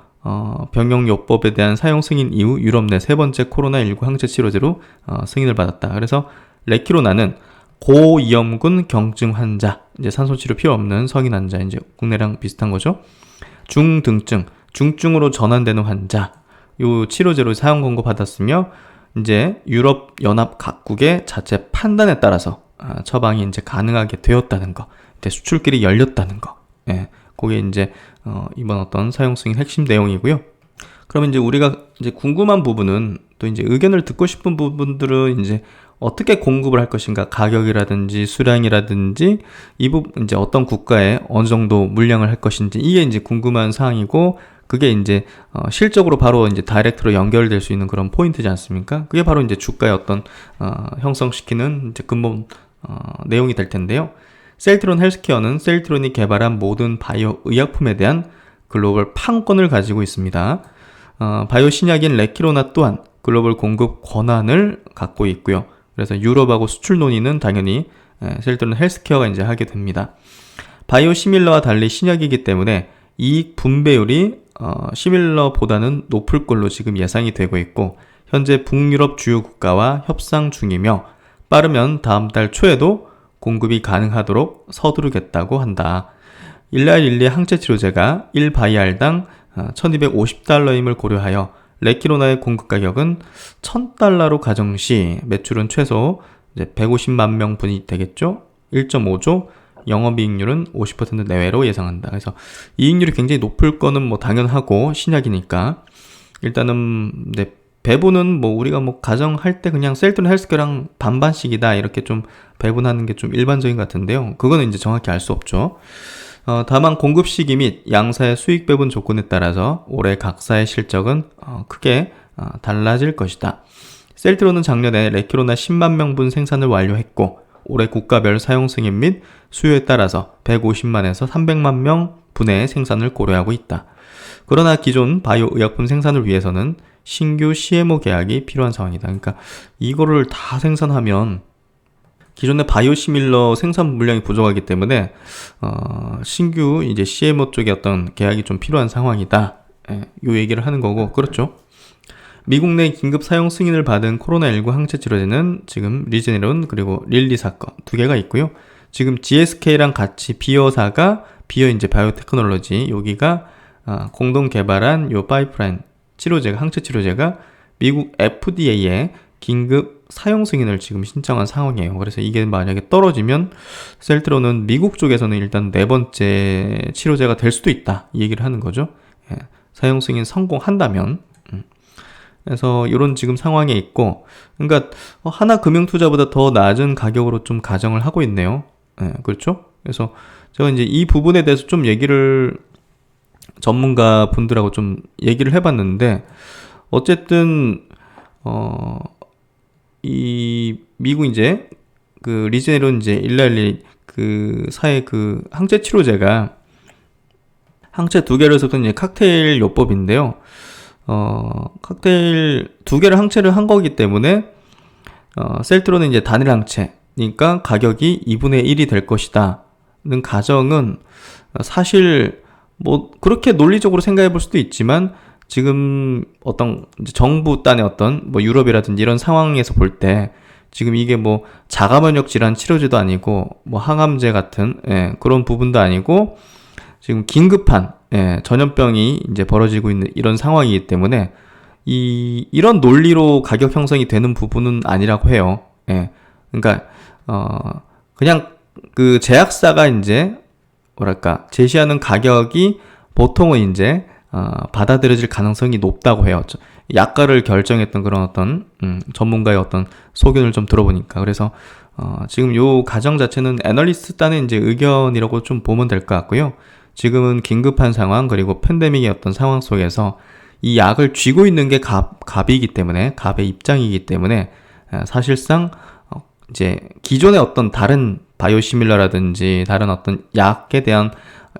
S1: 병용요법에 대한 사용 승인 이후 유럽 내 세 번째 코로나19 항체 치료제로 승인을 받았다. 그래서 레키로나는 고위험군 경증 환자, 이제 산소치료 필요 없는 성인 환자, 이제 국내랑 비슷한 거죠. 중등증, 중증으로 전환되는 환자, 요 치료제로 사용 권고 받았으며, 이제 유럽 연합 각국의 자체 판단에 따라서 처방이 이제 가능하게 되었다는 거, 이제 수출길이 열렸다는 거, 예, 그게 이제 이번 어떤 사용 승인 핵심 내용이고요. 그러면 이제 우리가 이제 궁금한 부분은, 또 이제 의견을 듣고 싶은 부분들은 이제 어떻게 공급을 할 것인가, 가격이라든지 수량이라든지 이 부분, 이제 어떤 국가에 어느 정도 물량을 할 것인지, 이게 이제 궁금한 사항이고, 그게 이제 실적으로 바로 이제 다이렉트로 연결될 수 있는 그런 포인트지 않습니까? 그게 바로 이제 주가의 어떤 형성시키는 이제 근본 내용이 될 텐데요. 셀트론 헬스케어는 셀트론이 개발한 모든 바이오 의약품에 대한 글로벌 판권을 가지고 있습니다. 바이오 신약인 레키로나 또한 글로벌 공급 권한을 갖고 있고요. 그래서 유럽하고 수출 논의는 당연히 셀트론 헬스케어가 이제 하게 됩니다. 바이오 시밀러와 달리 신약이기 때문에 이익 분배율이 시밀러보다는 높을 걸로 지금 예상이 되고 있고, 현재 북유럽 주요 국가와 협상 중이며 빠르면 다음 달 초에도 공급이 가능하도록 서두르겠다고 한다. 일라일리 항체 치료제가 1바이알당 1250달러임을 고려하여 레키로나의 공급 가격은 1000달러로 가정 시 매출은 최소 이제 150만 명분이 되겠죠. 1.5조, 영업이익률은 50% 내외로 예상한다. 그래서 이익률이 굉장히 높을 거는 뭐 당연하고 신약이니까, 일단은 네, 배분은 뭐 우리가 뭐 가정할 때 그냥 셀트론 헬스케어랑 반반씩이다 이렇게 좀 배분하는 게 좀 일반적인 것 같은데요. 그거는 이제 정확히 알 수 없죠. 다만 공급 시기 및 양사의 수익 배분 조건에 따라서 올해 각사의 실적은 크게 달라질 것이다. 셀트론은 작년에 레키로나 10만 명분 생산을 완료했고, 올해 국가별 사용 승인 및 수요에 따라서 150만에서 300만 명 분의 생산을 고려하고 있다. 그러나 기존 바이오 의약품 생산을 위해서는 신규 CMO 계약이 필요한 상황이다. 그러니까 이거를 다 생산하면 기존의 바이오시밀러 생산 물량이 부족하기 때문에 신규 이제 CMO 쪽에 어떤 계약이 좀 필요한 상황이다. 예, 요 얘기를 하는 거고, 그렇죠. 미국 내 긴급 사용 승인을 받은 코로나19 항체 치료제는 지금 리제네론 그리고 릴리 사건 두 개가 있고요. 지금 GSK랑 같이 비어사가 비어 이제 바이오테크놀로지 여기가 공동 개발한 요 파이프라인 치료제가, 항체 치료제가 미국 FDA에 긴급 사용 승인을 지금 신청한 상황이에요. 그래서 이게 만약에 떨어지면 셀트론은 미국 쪽에서는 일단 네 번째 치료제가 될 수도 있다, 이 얘기를 하는 거죠. 예, 사용 승인 성공한다면. 그래서 이런 지금 상황에 있고, 그러니까 하나금융투자보다 더 낮은 가격으로 좀 가정을 하고 있네요. 예, 그렇죠? 그래서 제가 이제 이 부분에 대해서 좀 얘기를 전문가 분들하고 좀 얘기를 해봤는데, 어쨌든 이 미국 이제 그 리제네론 이제 일라일리 그 사의 그 항체 치료제가 항체 두 개를 섞은 이제 칵테일 요법인데요. 칵테일 두 개를 항체를 한 거기 때문에 셀트론은 이제 단일 항체니까 가격이 2분의 1이 될 것이다 는 가정은 사실 뭐 그렇게 논리적으로 생각해 볼 수도 있지만, 지금 어떤 정부 딴의 어떤 뭐 유럽이라든지 이런 상황에서 볼 때 지금 이게 뭐 자가면역 질환 치료제도 아니고 뭐 항암제 같은 그런 부분도 아니고 지금 긴급한 전염병이 이제 벌어지고 있는 이런 상황이기 때문에 이런 논리로 가격 형성이 되는 부분은 아니라고 해요. 그러니까 그냥 그 제약사가 이제 뭐랄까 제시하는 가격이 보통은 이제 받아들여질 가능성이 높다고 해요. 약가를 결정했던 그런 어떤 전문가의 어떤 소견을 좀 들어보니까. 그래서 지금 요 가정 자체는 애널리스트 딴의 이제 의견이라고 좀 보면 될 것 같고요. 지금은 긴급한 상황 그리고 팬데믹의 어떤 상황 속에서 이 약을 쥐고 있는 게 갑이기 때문에, 갑의 입장이기 때문에 사실상 이제 기존의 어떤 다른 바이오시밀러라든지 다른 어떤 약에 대한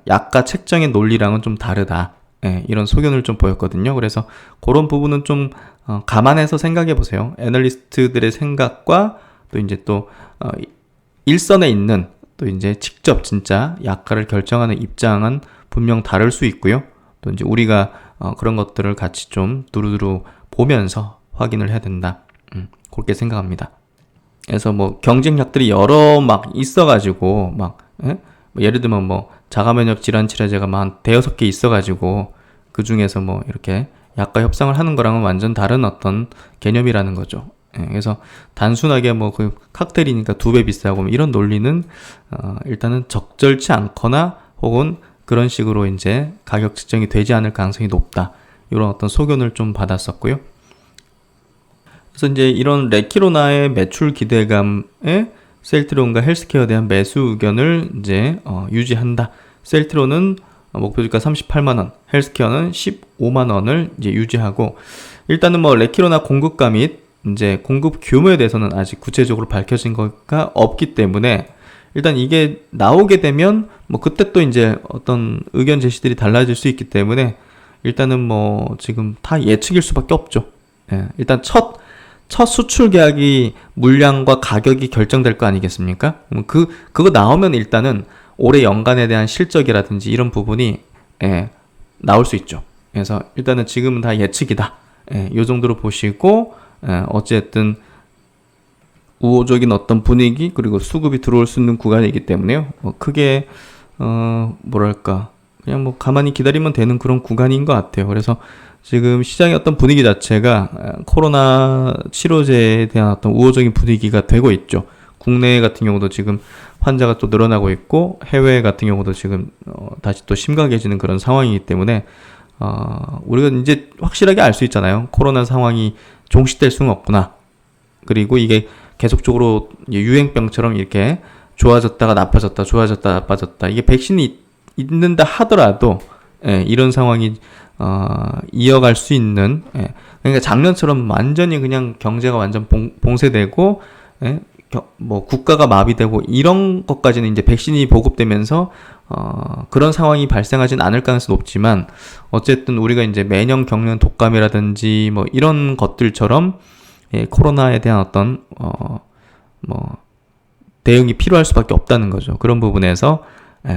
S1: 약가 책정의 논리랑은 좀 다르다. 이런 소견을 좀 보였거든요. 그래서 그런 부분은 좀 감안해서 생각해 보세요. 애널리스트들의 생각과 또 이제 또 일선에 있는 또 이제 직접 진짜 약가를 결정하는 입장은 분명 다를 수 있고요. 또 이제 우리가 그런 것들을 같이 좀 두루두루 보면서 확인을 해야 된다. 그렇게 생각합니다. 그래서 뭐 경쟁약들이 여러 막 있어가지고 막 뭐 예를 들면 뭐 자가면역 질환 치료제가 막 한 대여섯 개 있어가지고 그 중에서 뭐 이렇게 약가 협상을 하는 거랑은 완전 다른 어떤 개념이라는 거죠. 그래서 단순하게 뭐 그 칵테일이니까 2배 비싸고 뭐 이런 논리는 일단은 적절치 않거나 혹은 그런 식으로 이제 가격 측정이 되지 않을 가능성이 높다. 이런 어떤 소견을 좀 받았었고요. 그래서 이제 이런 레키로나의 매출 기대감에 셀트론과 헬스케어에 대한 매수 의견을 이제 유지한다. 셀트론은 목표 주가 38만 원, 헬스케어는 15만 원을 이제 유지하고, 일단은 뭐 레키로나 공급가 및 이제 공급 규모에 대해서는 아직 구체적으로 밝혀진 것가 없기 때문에 일단 이게 나오게 되면 뭐 그때 또 이제 어떤 의견 제시들이 달라질 수 있기 때문에 일단은 뭐 지금 다 예측일 수밖에 없죠. 일단 첫 수출 계약이 물량과 가격이 결정될 거 아니겠습니까? 그거 나오면 일단은 올해 연간에 대한 실적이라든지 이런 부분이 나올 수 있죠. 그래서 일단은 지금은 다 예측이다. 요 정도로 보시고, 어쨌든 우호적인 어떤 분위기 그리고 수급이 들어올 수 있는 구간이기 때문에요. 크게 뭐랄까 그냥 뭐 가만히 기다리면 되는 그런 구간인 것 같아요. 그래서 지금 시장의 어떤 분위기 자체가 코로나 치료제에 대한 어떤 우호적인 분위기가 되고 있죠. 국내 같은 경우도 지금 환자가 또 늘어나고 있고, 해외 같은 경우도 지금 다시 또 심각해지는 그런 상황이기 때문에 우리가 이제 확실하게 알 수 있잖아요. 코로나 상황이 종식될 수는 없구나. 그리고 이게 계속적으로 유행병처럼 이렇게 좋아졌다가 나빠졌다, 좋아졌다, 나빠졌다. 이게 백신이 있는다 하더라도 이런 상황이 이어갈 수 있는, 그러니까 작년처럼 완전히 그냥 경제가 완전 봉쇄되고, 뭐 국가가 마비되고 이런 것까지는 이제 백신이 보급되면서 그런 상황이 발생하진 않을 가능성이 높지만, 어쨌든 우리가 이제 매년 겪는 독감이라든지 뭐 이런 것들처럼 코로나에 대한 어떤 뭐 대응이 필요할 수밖에 없다는 거죠. 그런 부분에서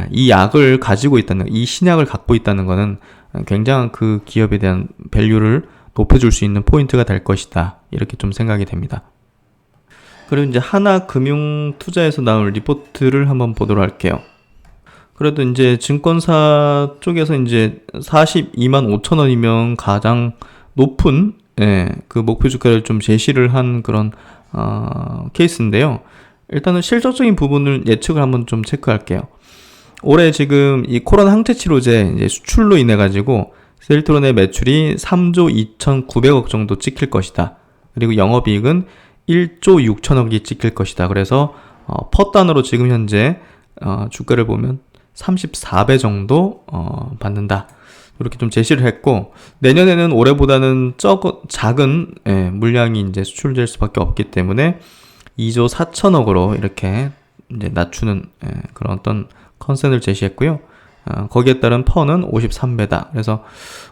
S1: 이 약을 가지고 있다는, 이 신약을 갖고 있다는 거는 굉장한 그 기업에 대한 밸류를 높여줄 수 있는 포인트가 될 것이다. 이렇게 좀 생각이 됩니다. 그리고 이제 하나금융투자에서 나온 리포트를 한번 보도록 할게요. 그래도 이제 증권사 쪽에서 이제 42만 5천 원이면 가장 높은 그 목표 주가를 좀 제시를 한 그런 케이스인데요. 일단은 실적적인 부분을 예측을 한번 좀 체크할게요. 올해 지금 이 코로나 항체 치료제 이제 수출로 인해 가지고 셀트론의 매출이 3조 2,900억 정도 찍힐 것이다. 그리고 영업이익은 1조 6천억이 찍힐 것이다. 그래서 퍼단으로 지금 현재 주가를 보면 34배 정도 받는다. 이렇게 좀 제시를 했고, 내년에는 올해보다는 작은 물량이 이제 수출될 수밖에 없기 때문에 2조 4천억으로 이렇게 이제 낮추는 그런 어떤 컨센을 제시했고요. 거기에 따른 퍼는 53배다. 그래서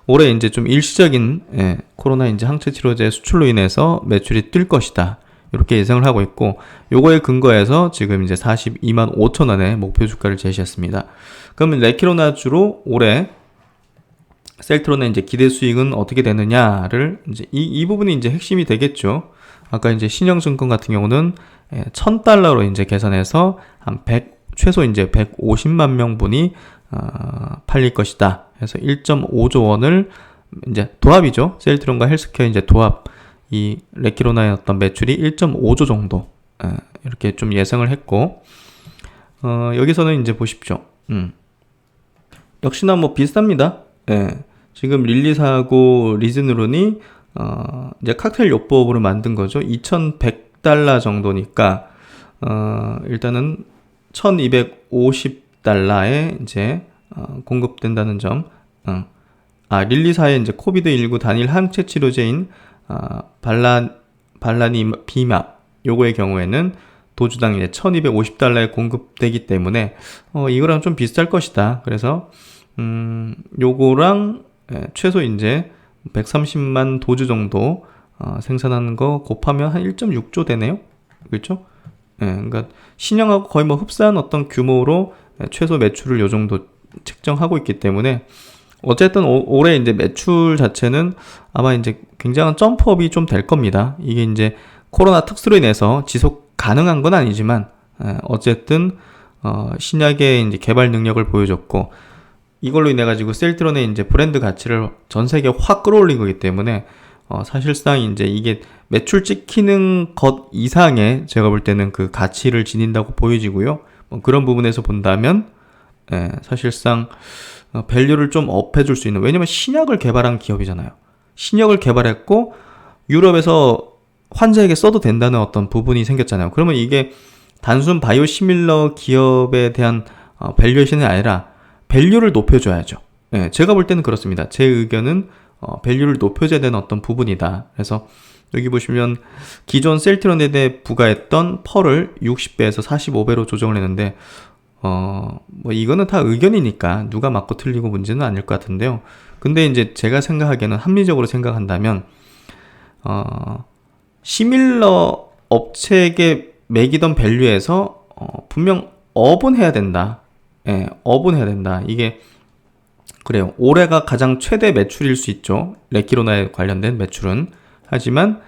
S1: 올해 이제 좀 일시적인 코로나 이제 항체 치료제 수출로 인해서 매출이 뛸 것이다. 이렇게 예상을 하고 있고, 요거에 근거해서 지금 이제 42만 5천 원의 목표 주가를 제시했습니다. 그러면 레키로나주로 올해 셀트론의 이제 기대 수익은 어떻게 되느냐를 이제 이 부분이 이제 핵심이 되겠죠. 아까 이제 신영증권 같은 경우는 1,000달러로 이제 계산해서 한 최소 이제 150만 명분이 팔릴 것이다. 그래서 1.5조 원을 이제 도합이죠. 셀트론과 헬스케어 이제 도합, 이 레키로나의 어떤 매출이 1.5조 정도 이렇게 좀 예상을 했고, 여기서는 이제 보십시오. 역시나 뭐 비슷합니다. 지금 릴리사하고 리즈누론이 이제 칵테일 요법으로 만든 거죠. 2,100달러 정도니까 일단은 1,250달러에 이제 공급된다는 점. 릴리사의 이제 코비드19 단일 항체 치료제인 발라니비맙, 요거의 경우에는 도주당 이제 1,250달러에 공급되기 때문에 이거랑 좀 비슷할 것이다. 그래서 요거랑 최소 이제 130만 도주 정도 생산하는 거 곱하면 한 1.6조 되네요. 그렇죠? 예, 그러니까 신형하고 거의 뭐 흡사한 어떤 규모로 최소 매출을 요 정도 책정하고 있기 때문에 어쨌든 올해 이제 매출 자체는 아마 이제 굉장한 점프업이 좀 될 겁니다. 이게 이제 코로나 특수로 인해서 지속 가능한 건 아니지만 어쨌든 신약의 이제 개발 능력을 보여줬고 이걸로 인해 가지고 셀트론의 이제 브랜드 가치를 전 세계에 확 끌어올린 거기 때문에 사실상 이제 이게 매출 찍히는 것 이상의 제가 볼 때는 그 가치를 지닌다고 보여지고요. 그런 부분에서 본다면 사실상 밸류를 좀 업해줄 수 있는, 왜냐면 신약을 개발한 기업이잖아요. 신약을 개발했고 유럽에서 환자에게 써도 된다는 어떤 부분이 생겼잖아요. 그러면 이게 단순 바이오시밀러 기업에 대한 밸류에이션이 아니라 밸류를 높여줘야죠. 제가 볼 때는 그렇습니다. 제 의견은 밸류를 높여줘야 되는 어떤 부분이다. 그래서 여기 보시면 기존 셀트론에 대해 부과했던 펄을 60배에서 45배로 조정을 했는데 뭐 이거는 다 의견이니까 누가 맞고 틀리고 문제는 아닐 것 같은데요. 근데 이제 제가 생각하기에는 합리적으로 생각한다면 시밀러 업체에게 매기던 밸류에서 분명 업은 해야 된다. 업은 해야 된다. 이게 그래요. 올해가 가장 최대 매출일 수 있죠. 레키로나에 관련된 매출은. 하지만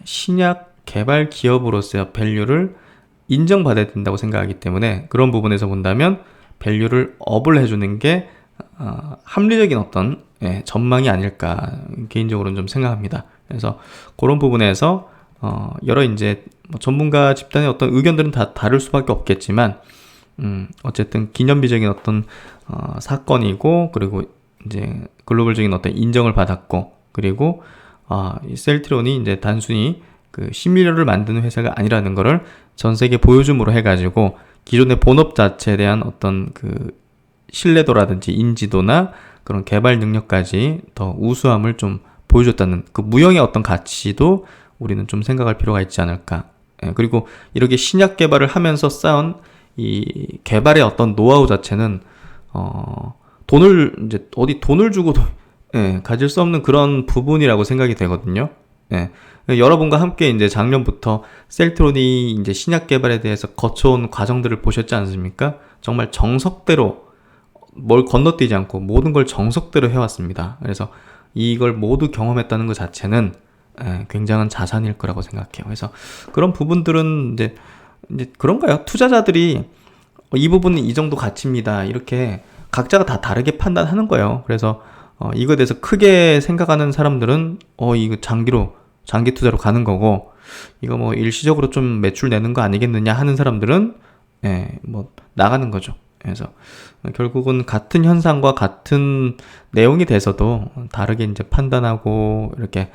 S1: 신약 개발 기업으로서의 밸류를 인정받아야 된다고 생각하기 때문에 그런 부분에서 본다면 밸류를 업을 해주는 게 합리적인 어떤 전망이 아닐까 개인적으로는 좀 생각합니다. 그래서 그런 부분에서 여러 이제 전문가 집단의 어떤 의견들은 다 다를 수밖에 없겠지만 어쨌든 기념비적인 어떤 사건이고 그리고 이제 글로벌적인 어떤 인정을 받았고 그리고 이 셀트론이 이제 단순히 그 시밀러를 만드는 회사가 아니라는 거를 전 세계 보여줌으로 해가지고 기존의 본업 자체에 대한 어떤 그 신뢰도라든지 인지도나 그런 개발 능력까지 더 우수함을 좀 보여줬다는 그 무형의 어떤 가치도 우리는 좀 생각할 필요가 있지 않을까. 그리고 이렇게 신약 개발을 하면서 쌓은 이 개발의 어떤 노하우 자체는 돈을 이제 어디 돈을 주고도 가질 수 없는 그런 부분이라고 생각이 되거든요. 여러분과 함께 이제 작년부터 셀트론이 이제 신약 개발에 대해서 거쳐온 과정들을 보셨지 않습니까? 정말 정석대로 뭘 건너뛰지 않고 모든 걸 정석대로 해왔습니다. 그래서 이걸 모두 경험했다는 것 자체는 굉장한 자산일 거라고 생각해요. 그래서 그런 부분들은 이제 그런가요? 투자자들이 이 부분은 이 정도 가치입니다. 이렇게 각자가 다 다르게 판단하는 거예요. 그래서 이거에 대해서 크게 생각하는 사람들은 이거 장기 투자로 가는 거고 이거 뭐 일시적으로 좀 매출 내는 거 아니겠느냐 하는 사람들은 뭐 나가는 거죠. 그래서 결국은 같은 현상과 같은 내용이 돼서도 다르게 이제 판단하고 이렇게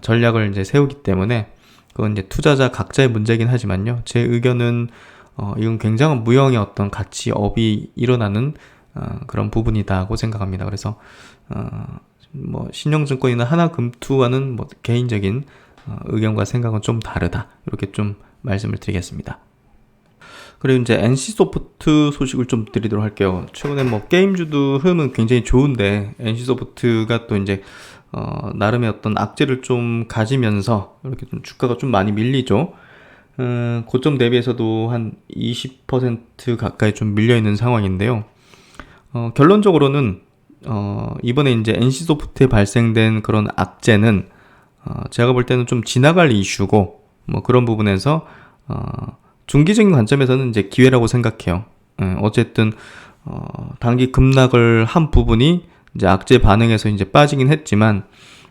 S1: 전략을 이제 세우기 때문에 그건 이제 투자자 각자의 문제긴 하지만요. 제 의견은 이건 굉장한 무형의 어떤 가치업이 일어나는 그런 부분이다고 생각합니다. 그래서 뭐 신영증권이나 하나금투와는 뭐 개인적인 의견과 생각은 좀 다르다. 이렇게 좀 말씀을 드리겠습니다. 그리고 이제 NC소프트 소식을 좀 드리도록 할게요. 최근에 뭐 게임주도 흐름은 굉장히 좋은데 NC소프트가 또 이제 나름의 어떤 악재를 좀 가지면서 이렇게 좀 주가가 좀 많이 밀리죠. 고점 대비해서도 한 20% 가까이 좀 밀려 있는 상황인데요. 결론적으로는 이번에 이제 NC소프트에 발생된 그런 악재는 제가 볼 때는 좀 지나갈 이슈고 뭐 그런 부분에서 중기적인 관점에서는 이제 기회라고 생각해요. 어쨌든 단기 급락을 한 부분이 이제 악재 반응에서 이제 빠지긴 했지만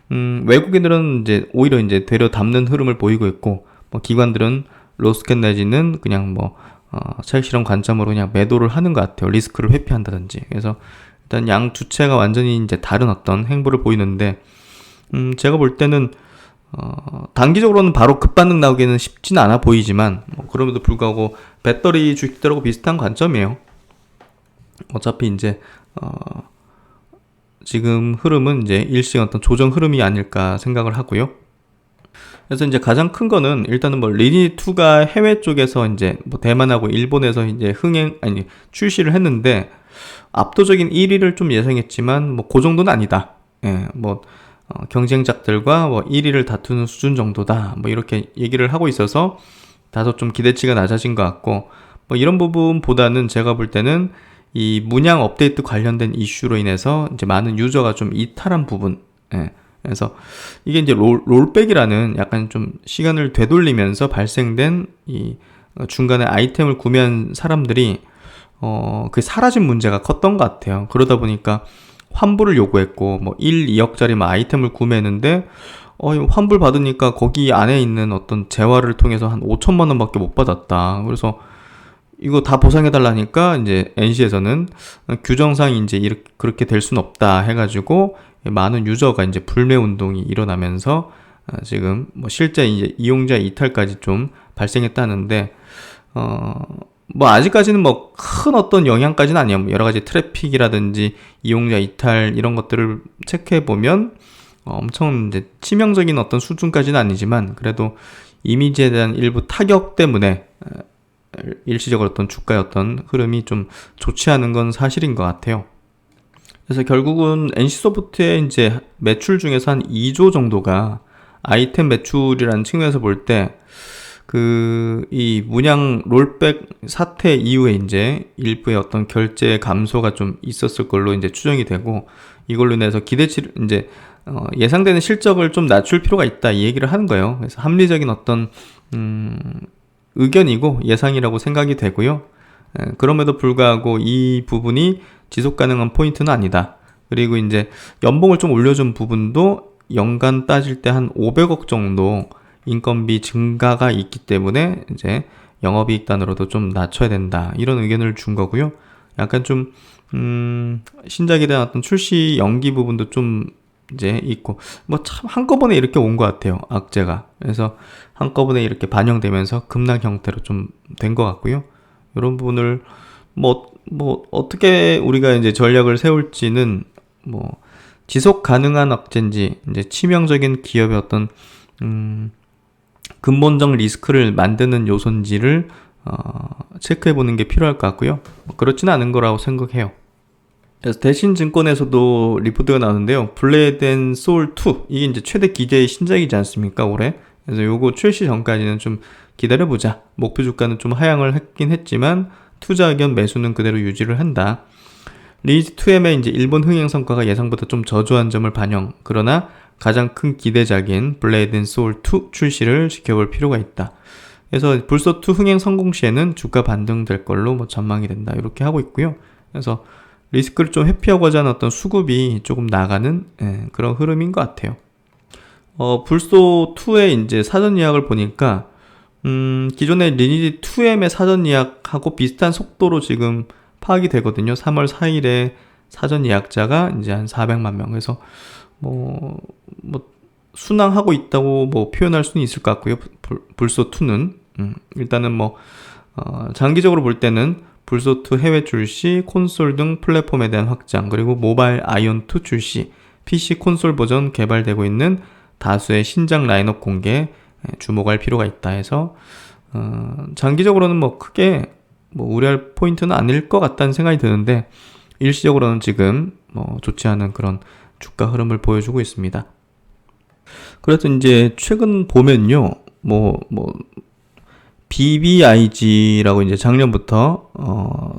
S1: 외국인들은 이제 오히려 이제 되려 담는 흐름을 보이고 있고 뭐 기관들은 로스캣 내지는 그냥 뭐 차익 실험 관점으로 그냥 매도를 하는 것 같아요. 리스크를 회피한다든지. 그래서 일단 양 주체가 완전히 이제 다른 어떤 행보를 보이는데 제가 볼 때는 단기적으로는 바로 급반등 나오기는 쉽지는 않아 보이지만 뭐 그럼에도 불구하고 배터리 주식들하고 비슷한 관점이에요. 어차피 이제 지금 흐름은 이제 일시적 어떤 조정 흐름이 아닐까 생각을 하고요. 그래서 이제 가장 큰 거는 일단은 뭐 리니2가 해외 쪽에서 이제 뭐 대만하고 일본에서 이제 출시를 했는데 압도적인 1위를 좀 예상했지만 뭐 그 정도는 아니다. 뭐 경쟁작들과 뭐 1위를 다투는 수준 정도다. 뭐 이렇게 얘기를 하고 있어서 다소 좀 기대치가 낮아진 것 같고, 뭐 이런 부분보다는 제가 볼 때는 이 문양 업데이트 관련된 이슈로 인해서 이제 많은 유저가 좀 이탈한 부분. 예. 그래서 이게 이제 롤백이라는 약간 좀 시간을 되돌리면서 발생된 이 중간에 아이템을 구매한 사람들이 그 사라진 문제가 컸던 것 같아요. 그러다 보니까 환불을 요구했고, 뭐 1, 2억짜리 뭐 아이템을 구매했는데 환불 받으니까 거기 안에 있는 어떤 재화를 통해서 한 5천만 원밖에 못 받았다. 그래서 이거 다 보상해달라니까 이제 NC에서는 규정상 이제 이렇게 그렇게 될 순 없다 해가지고 많은 유저가 이제 불매 운동이 일어나면서 지금 뭐 실제 이제 이용자 이탈까지 좀 발생했다는데, 뭐 아직까지는 뭐 큰 어떤 영향까지는 아니에요. 뭐 여러 가지 트래픽이라든지 이용자 이탈 이런 것들을 체크해 보면 엄청 이제 치명적인 어떤 수준까지는 아니지만, 그래도 이미지에 대한 일부 타격 때문에 일시적으로 어떤 주가의 어떤 흐름이 좀 좋지 않은 건 사실인 것 같아요. 그래서 결국은 NC소프트의 이제 매출 중에서 한 2조 정도가 아이템 매출이라는 측면에서 볼 때, 이 문양 롤백 사태 이후에 이제 일부의 어떤 결제 감소가 좀 있었을 걸로 이제 추정이 되고, 이걸로 인해서 기대치를 이제 예상되는 실적을 좀 낮출 필요가 있다, 이 얘기를 하는 거예요. 그래서 합리적인 어떤 의견이고 예상이라고 생각이 되고요. 그럼에도 불구하고 이 부분이 지속 가능한 포인트는 아니다. 그리고 이제 연봉을 좀 올려준 부분도 연간 따질 때 한 500억 정도 인건비 증가가 있기 때문에 이제 영업이익단으로도 좀 낮춰야 된다, 이런 의견을 준 거고요. 약간 좀 신작에 대한 어떤 출시 연기 부분도 좀 이제 있고, 뭐 참 한꺼번에 이렇게 온 것 같아요, 악재가. 그래서 한꺼번에 이렇게 반영되면서 급락 형태로 좀 된 것 같고요. 이런 부분을 뭐 어떻게 우리가 이제 전략을 세울지는, 뭐 지속 가능한 악재인지 이제 치명적인 기업의 어떤 근본적 리스크를 만드는 요소인지를 체크해 보는 게 필요할 것 같고요. 그렇지는 않은 거라고 생각해요. 그래서 대신증권에서도 리포트가 나오는데요. 블레이드 앤 소울 2, 이게 이제 최대 기대의 신작이지 않습니까, 올해? 그래서 요거 출시 전까지는 좀 기다려보자. 목표 주가는 좀 하향을 했긴 했지만 투자 의견 매수는 그대로 유지를 한다. 리니지 2M의 이제 일본 흥행 성과가 예상보다 좀 저조한 점을 반영. 그러나 가장 큰 기대작인 블레이드 앤 소울 2 출시를 지켜볼 필요가 있다. 그래서 불소2 흥행 성공 시에는 주가 반등될 걸로 뭐 전망이 된다, 이렇게 하고 있고요. 그래서 리스크를 좀 회피하고자 하는 어떤 수급이 조금 나가는 그런 흐름인 것 같아요. 불소2의 이제 사전 예약을 보니까, 기존의 리니지 2M의 사전 예약하고 비슷한 속도로 지금 파악이 되거든요. 3월 4일에 사전 예약자가 이제 한 400만 명. 그래서 뭐 순항하고 있다고 뭐 표현할 수는 있을 것 같고요. 불소2는 일단은 뭐 장기적으로 볼 때는 불소2 해외 출시, 콘솔 등 플랫폼에 대한 확장, 그리고 모바일 아이온2 출시, PC 콘솔 버전 개발되고 있는 다수의 신작 라인업 공개 주목할 필요가 있다 해서 장기적으로는 뭐 크게 뭐 우려할 포인트는 아닐 것 같다는 생각이 드는데, 일시적으로는 지금 뭐 좋지 않은 그런 주가 흐름을 보여주고 있습니다. 그래서 이제 최근 보면요, BBIG라고 이제 작년부터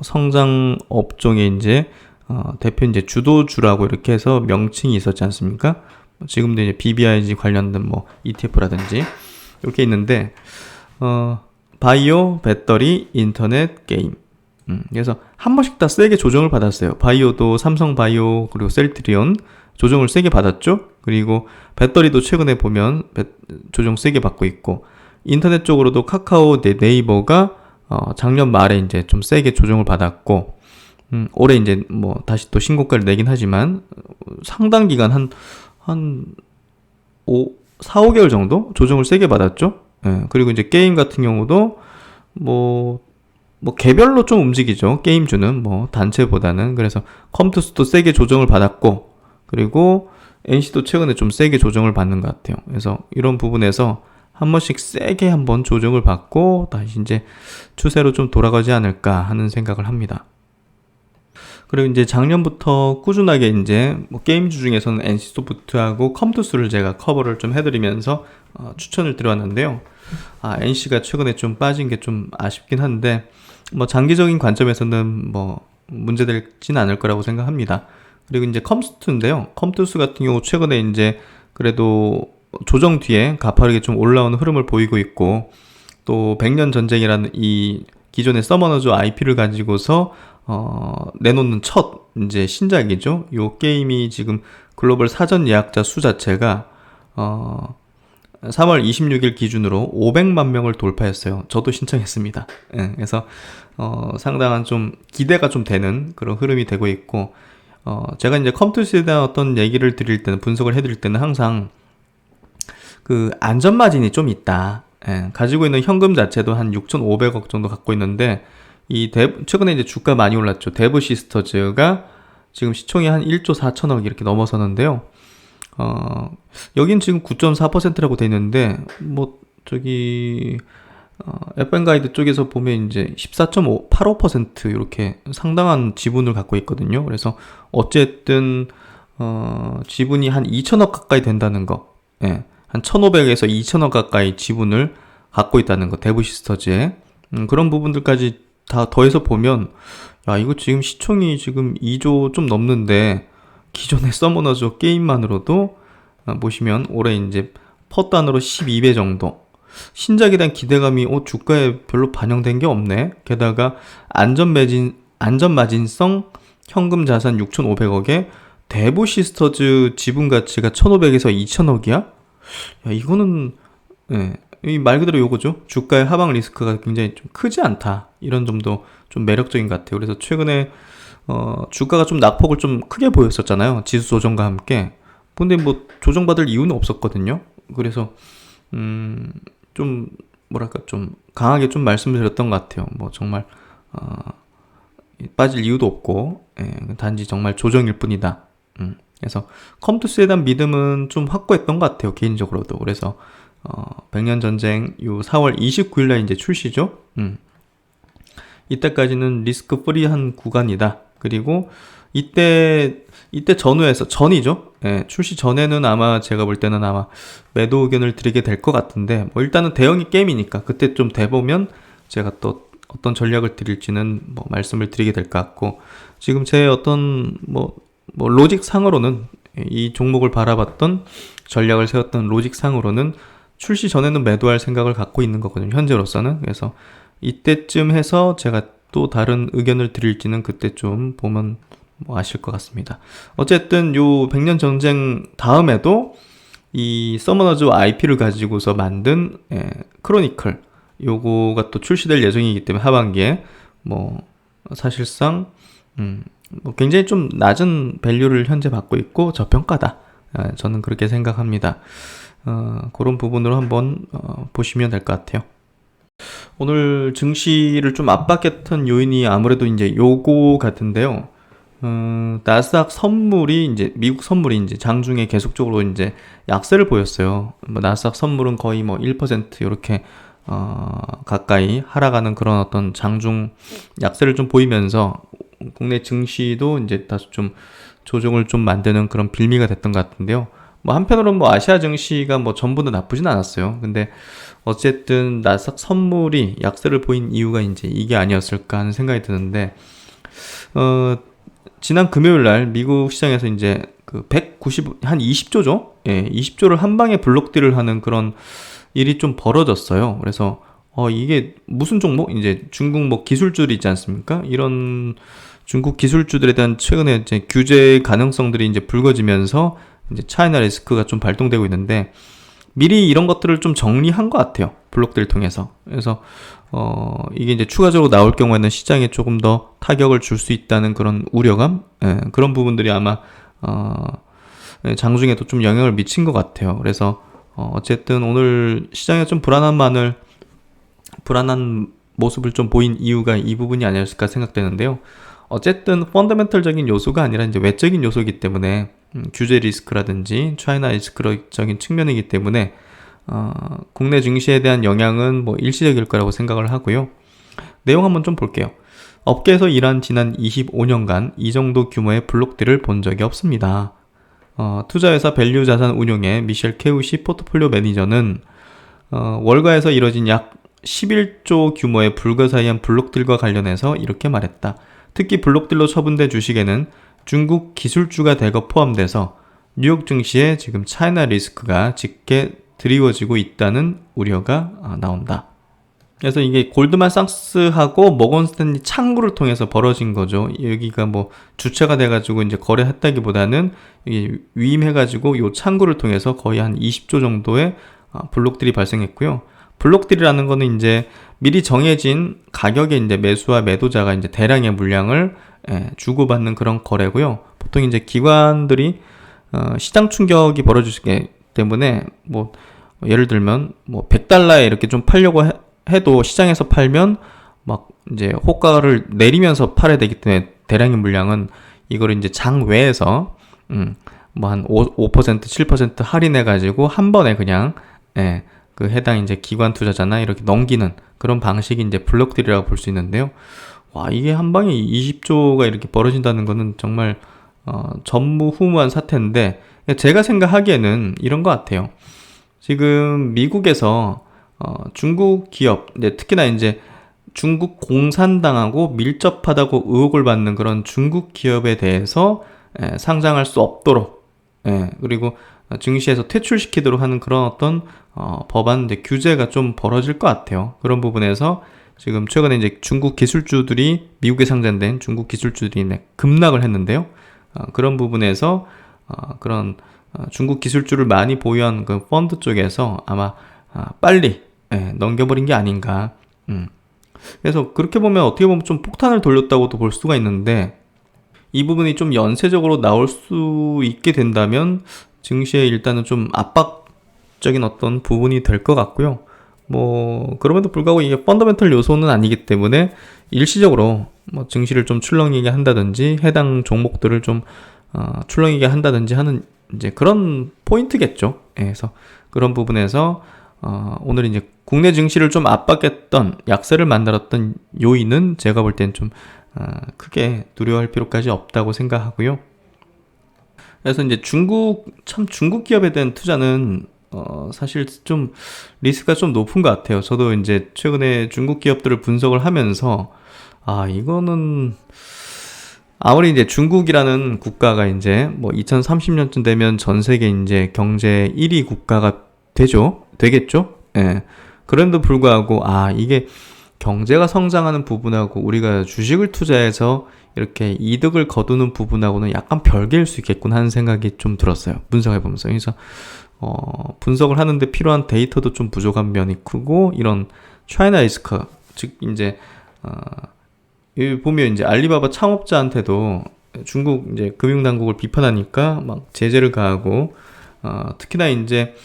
S1: 성장 업종의 이제 대표 이제 주도주라고 이렇게 해서 명칭이 있었지 않습니까? 지금도 이제 BBIG 관련된 뭐 ETF라든지 이렇게 있는데, 바이오, 배터리, 인터넷, 게임. 그래서 한 번씩 다 세게 조정을 받았어요. 바이오도 삼성 바이오 그리고 셀트리온 조정을 세게 받았죠. 그리고 배터리도 최근에 보면 조정 세게 받고 있고, 인터넷 쪽으로도 카카오, 네이버가 작년 말에 이제 좀 세게 조정을 받았고, 올해 이제 뭐 다시 또 신고가를 내긴 하지만 상당 기간 한 4, 5개월 정도 조정을 세게 받았죠. 그리고 이제 게임 같은 경우도 뭐 개별로 좀 움직이죠. 게임주는 뭐 단체보다는. 그래서 컴투스도 세게 조정을 받았고, 그리고 NC도 최근에 좀 세게 조정을 받는 것 같아요. 그래서 이런 부분에서 한 번씩 세게 한번 조정을 받고 다시 이제 추세로 좀 돌아가지 않을까 하는 생각을 합니다. 그리고 이제 작년부터 꾸준하게 이제 뭐 게임주 중에서는 NC소프트하고 컴투스를 제가 커버를 좀 해드리면서 추천을 드려왔는데요. NC가 최근에 좀 빠진 게 좀 아쉽긴 한데 뭐 장기적인 관점에서는 뭐 문제되진 않을 거라고 생각합니다. 그리고 이제 컴투스인데요. 컴투스 같은 경우 최근에 이제 그래도 조정 뒤에 가파르게 좀 올라오는 흐름을 보이고 있고, 또 백년 전쟁이라는 이 기존의 서머너즈 IP를 가지고서 내놓는 첫 이제 신작이죠. 요 게임이 지금 글로벌 사전 예약자 수 자체가 3월 26일 기준으로 500만 명을 돌파했어요. 저도 신청했습니다. 예, 그래서 상당한 좀 기대가 좀 되는 그런 흐름이 되고 있고, 제가 이제 컴투스에 대한 어떤 얘기를 드릴 때는, 분석을 해드릴 때는 항상 그 안전 마진이 좀 있다. 예, 가지고 있는 현금 자체도 한 6,500억 정도 갖고 있는데, 최근에 이제 주가 많이 올랐죠. 데브 시스터즈가 지금 시총이 한 1조 4천억 이렇게 넘어서는데요. 여긴 지금 9.4%라고 돼 있는데, 뭐, FM 가이드 쪽에서 보면 이제 14.85% 이렇게 상당한 지분을 갖고 있거든요. 그래서 어쨌든, 지분이 한 2천억 가까이 된다는 거. 예. 한 1,500에서 2천억 가까이 지분을 갖고 있다는 거, 데브 시스터즈에. 그런 부분들까지 다 더해서 보면, 야, 이거 지금 시총이 지금 2조 좀 넘는데, 기존의 서머너즈 게임만으로도 보시면 올해 이제 퍼 단으로 12배 정도. 신작에 대한 기대감이 주가에 별로 반영된 게 없네. 게다가 안전 마진성 현금 자산 6,500억에 데브 시스터즈 지분 가치가 1,500에서 2,000억이야? 야, 이거는 이 말 그대로 요거죠. 주가의 하방 리스크가 굉장히 좀 크지 않다. 이런 점도 좀 매력적인 것 같아요. 그래서 최근에 주가가 좀 낙폭을 좀 크게 보였었잖아요. 지수 조정과 함께. 근데 뭐 조정받을 이유는 없었거든요. 그래서 좀 뭐랄까 좀 강하게 좀 말씀을 드렸던 것 같아요. 뭐 정말 빠질 이유도 없고, 단지 정말 조정일 뿐이다. 그래서 컴투스에 대한 믿음은 좀 확고했던 것 같아요. 개인적으로도. 그래서 백년 전쟁 요 4월 29일날 이제 출시죠. 이때까지는 리스크 프리한 구간이다. 그리고 이때 전이죠. 출시 전에는 아마 제가 볼 때는 아마 매도 의견을 드리게 될 것 같은데, 뭐 일단은 대형이 게임이니까 그때 좀 돼보면 제가 또 어떤 전략을 드릴지는 뭐 말씀을 드리게 될 것 같고, 지금 제 어떤 뭐 로직 상으로는, 이 종목을 바라봤던 전략을 세웠던 로직 상으로는 출시 전에는 매도할 생각을 갖고 있는 거거든요. 현재로서는. 그래서 이때쯤 해서 제가 또 다른 의견을 드릴지는 그때 좀 보면 뭐 아실 것 같습니다. 어쨌든 요 백년 전쟁 다음에도 이 서머너즈 IP를 가지고서 만든 크로니클, 요거가 또 출시될 예정이기 때문에 하반기에 뭐 사실상 뭐 굉장히 좀 낮은 밸류를 현재 받고 있고 저평가다. 저는 그렇게 생각합니다. 그런 부분으로 한번 보시면 될 것 같아요. 오늘 증시를 좀 압박했던 요인이 아무래도 이제 요거 같은데요. 나스닥 선물이 이제 미국 선물이 이제 장중에 계속적으로 이제 약세를 보였어요. 뭐 나스닥 선물은 거의 뭐 1% 이렇게 가까이 하락하는 그런 어떤 장중 약세를 좀 보이면서 국내 증시도 이제 다소 좀 조정을 좀 만드는 그런 빌미가 됐던 것 같은데요. 뭐 한편으로는 뭐 아시아 증시가 뭐 전부는 나쁘진 않았어요. 근데 어쨌든 나스닥 선물이 약세를 보인 이유가 이제 이게 아니었을까 하는 생각이 드는데, 지난 금요일 날 미국 시장에서 이제 그 190, 한 20조죠? 예, 20조를 한 방에 블록딜을 하는 그런 일이 좀 벌어졌어요. 그래서, 이게 무슨 종목? 이제 중국 뭐 기술주들이 있지 않습니까? 이런 중국 기술주들에 대한 최근에 이제 규제 가능성들이 이제 불거지면서 이제 차이나 리스크가 좀 발동되고 있는데, 미리 이런 것들을 좀 정리한 것 같아요. 블록딜 통해서. 그래서, 이게 이제 추가적으로 나올 경우에는 시장에 조금 더 타격을 줄 수 있다는 그런 우려감? 그런 부분들이 아마, 장중에도 좀 영향을 미친 것 같아요. 그래서, 어쨌든 오늘 시장에 좀 불안한 모습을 좀 보인 이유가 이 부분이 아니었을까 생각되는데요. 어쨌든 펀더멘털적인 요소가 아니라 이제 외적인 요소이기 때문에, 규제 리스크라든지 차이나 리스크적인 측면이기 때문에 국내 증시에 대한 영향은 뭐 일시적일 거라고 생각을 하고요. 내용 한번 좀 볼게요. 업계에서 일한 지난 25년간 이 정도 규모의 블록딜을 본 적이 없습니다. 투자회사 밸류 자산 운용의 미셸 케우시 포트폴리오 매니저는 월가에서 이뤄진 약 11조 규모의 불가사의한 블록딜과 관련해서 이렇게 말했다. 특히 블록딜로 처분된 주식에는 중국 기술주가 대거 포함돼서 뉴욕 증시에 지금 차이나 리스크가 짙게 드리워지고 있다는 우려가 나온다. 그래서 이게 골드만삭스하고 모건스탠리 창구를 통해서 벌어진 거죠. 여기가 뭐 주체가 돼가지고 이제 거래했다기보다는 이게 위임해가지고 요 창구를 통해서 거의 한 20조 정도의 블록딜이 발생했고요. 블록딜이라는 거는 이제 미리 정해진 가격에 이제 매수와 매도자가 이제 대량의 물량을 주고받는 그런 거래고요. 보통 이제 기관들이 시장 충격이 벌어지기 때문에 뭐 예를 들면 뭐 $100에 이렇게 좀 팔려고 해도 시장에서 팔면 막 이제 호가를 내리면서 팔아야 되기 때문에 대량의 물량은 이거를 이제 장외에서 뭐 한 5%, 7% 할인해 가지고 한 번에 그냥 그 해당 이제 기관 투자자나 이렇게 넘기는 그런 방식이 이제 블록딜이라고 볼 수 있는데요. 와, 이게 한 방에 20조가 이렇게 벌어진다는 거는 정말 전무후무한 사태인데, 제가 생각하기에는 이런 것 같아요. 지금 미국에서 중국 기업, 특히나 이제 중국 공산당하고 밀접하다고 의혹을 받는 그런 중국 기업에 대해서 상장할 수 없도록, 그리고 증시에서 퇴출시키도록 하는 그런 어떤 법안 규제가 좀 벌어질 것 같아요. 그런 부분에서 지금 최근에 이제 중국 기술주들이 미국에 상장된 중국 기술주들이 급락을 했는데요. 그런 부분에서 그런 중국 기술주를 많이 보유한 그 펀드 쪽에서 아마 빨리 넘겨버린 게 아닌가. 그래서 그렇게 보면 어떻게 보면 좀 폭탄을 돌렸다고도 볼 수가 있는데, 이 부분이 좀 연쇄적으로 나올 수 있게 된다면 증시에 일단은 좀 압박적인 어떤 부분이 될 것 같고요. 뭐 그럼에도 불구하고 이게 펀더멘털 요소는 아니기 때문에 일시적으로 뭐 증시를 좀 출렁이게 한다든지 해당 종목들을 좀 출렁이게 한다든지 하는 이제 그런 포인트겠죠. 그래서 그런 부분에서 오늘 이제 국내 증시를 좀 압박했던 약세를 만들었던 요인은 제가 볼 땐 좀 크게 두려워할 필요까지 없다고 생각하고요. 그래서 이제 중국 기업에 대한 투자는 사실 좀 리스크가 좀 높은 것 같아요. 저도 이제 최근에 중국 기업들을 분석을 하면서 이거는 아무리 이제 중국이라는 국가가 이제 뭐 2030년쯤 되면 전 세계 이제 경제 1위 국가가 되겠죠? 그런데도 불구하고 이게 경제가 성장하는 부분하고 우리가 주식을 투자해서 이렇게 이득을 거두는 부분하고는 약간 별개일 수 있겠구나 하는 생각이 좀 들었어요. 분석해보면서. 그래서 분석을 하는데 필요한 데이터도 좀 부족한 면이 크고, 이런 차이나 리스크, 즉 이제 여기 보면 이제 알리바바 창업자한테도 중국 이제 금융당국을 비판하니까 막 제재를 가하고, 특히나 이제